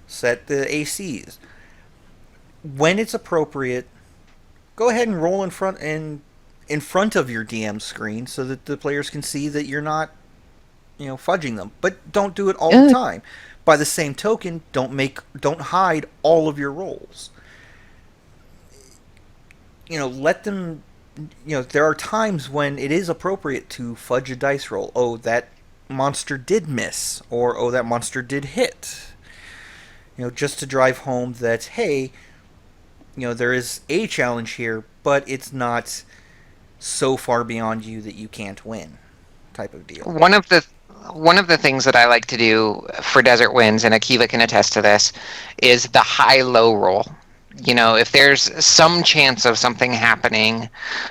Set the ACs. When it's appropriate, go ahead and roll in front of your DM screen so that the players can see that you're not, fudging them. But don't do it all the time. By the same token, don't hide all of your rolls. Let them, there are times when it is appropriate to fudge a dice roll. Oh, that monster did miss, or oh, that monster did hit. Just to drive home that, hey, there is a challenge here, but it's not so far beyond you that you can't win, type of deal. One of the things that I like to do for Desert Winds, and Akiva can attest to this, is the high-low roll. If there's some chance of something happening,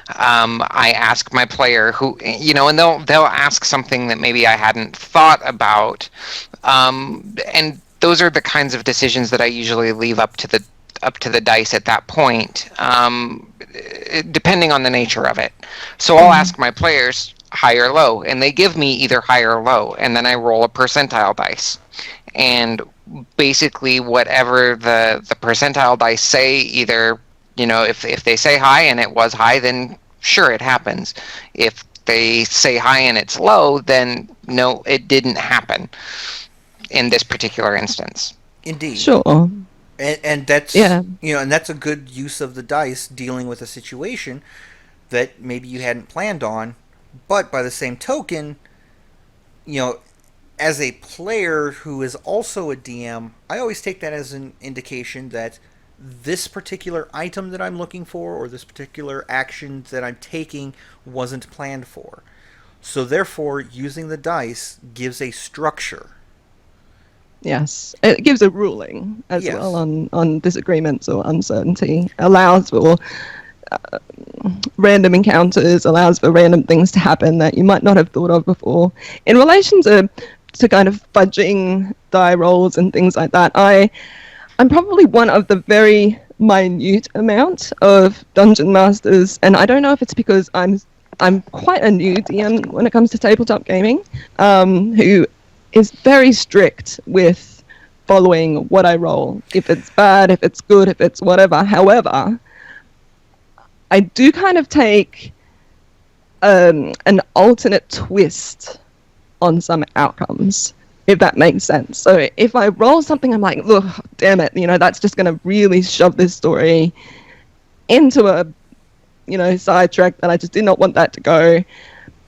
I ask my player who, and they'll ask something that maybe I hadn't thought about, and those are the kinds of decisions that I usually leave up to the dice at that point, depending on the nature of it. So I'll ask my players high or low, and they give me either high or low, and then I roll a percentile dice, and basically whatever the percentile dice say, either if they say high and it was high, then sure, it happens. If they say high and it's low, then no, it didn't happen in this particular instance. Indeed. Sure. And that's and that's a good use of the dice dealing with a situation that maybe you hadn't planned on, but by the same token, as a player who is also a DM, I always take that as an indication that this particular item that I'm looking for, or this particular action that I'm taking, wasn't planned for. So therefore, using the dice gives a structure. Yes, it gives a ruling as well on disagreements or uncertainty. Allows for random encounters, allows for random things to happen that you might not have thought of before. In relation to kind of fudging die rolls and things like that, I'm probably one of the very minute amount of dungeon masters, and I don't know if it's because I'm quite a new DM when it comes to tabletop gaming, who is very strict with following what I roll. If it's bad, if it's good, if it's whatever. However, I do kind of take an alternate twist on some outcomes, if that makes sense. So if I roll something, I'm like, look, damn it, that's just going to really shove this story into a, sidetrack that I just did not want that to go.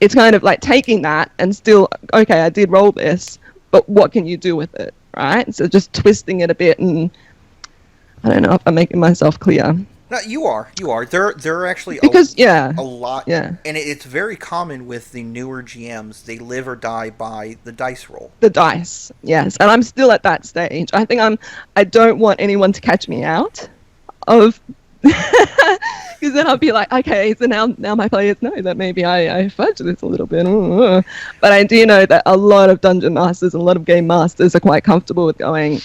It's kind of like taking that and still, okay, I did roll this, but what can you do with it, right? So just twisting it a bit, and I don't know if I'm making myself clear. No, you are. There are actually a lot, yeah, and it's very common with the newer GMs. They live or die by the dice roll. The dice, yes, and I'm still at that stage. I think I don't want anyone to catch me out of, because then I'll be like, okay, so now my players know that maybe I fudged this a little bit. But I do know that a lot of dungeon masters and a lot of game masters are quite comfortable with going,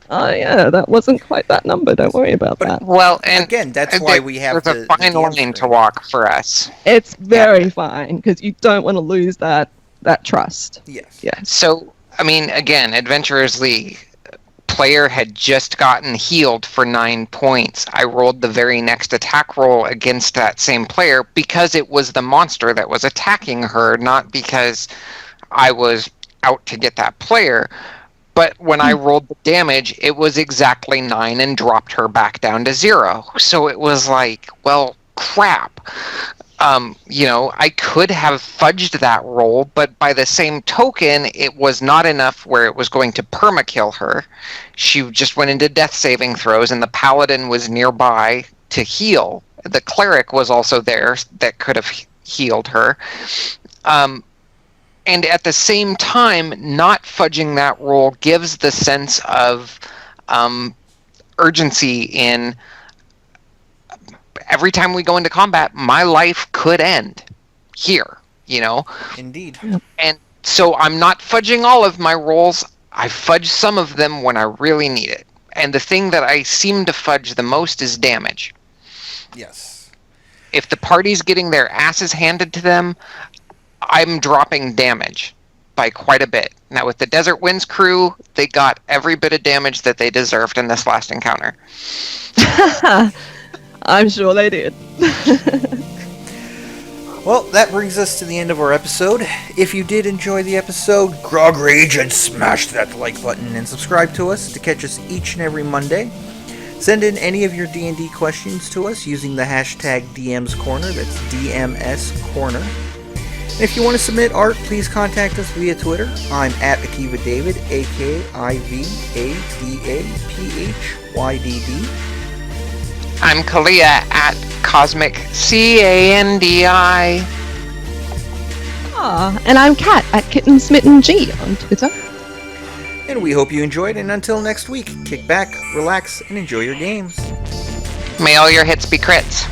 oh yeah, that wasn't quite that number. Don't worry about that. Well, and again, that's why we have there's a fine line to walk for us. It's very fine, because you don't want to lose that trust. Yes. So, I mean, again, Adventurers League player had just gotten healed for 9 points. I rolled the very next attack roll against that same player because it was the monster that was attacking her, not because I was out to get that player. But when I rolled the damage, it was exactly 9 and dropped her back down to 0. So it was like, well, crap. I could have fudged that roll, but by the same token, it was not enough where it was going to permakill her. She just went into death saving throws, and the paladin was nearby to heal. The cleric was also there that could have healed her. And at the same time, not fudging that roll gives the sense of urgency in every time we go into combat, my life could end here, Indeed. And so I'm not fudging all of my rolls. I fudge some of them when I really need it. And the thing that I seem to fudge the most is damage. Yes. If the party's getting their asses handed to them, I'm dropping damage by quite a bit. Now, with the Desert Winds crew, they got every bit of damage that they deserved in this last encounter. I'm sure they did. Well, that brings us to the end of our episode. If you did enjoy the episode, grog rage and smash that like button and subscribe to us to catch us each and every Monday. Send in any of your D&D questions to us using the hashtag DM's Corner. That's DMS Corner. And if you want to submit art, please contact us via Twitter. I'm at Akiva David, AKIVADAPHYDD. I'm Kalia at Cosmic CANDI. And I'm Kat at Kitten Smitten G on Twitter. And we hope you enjoyed, and until next week, kick back, relax, and enjoy your games. May all your hits be crits.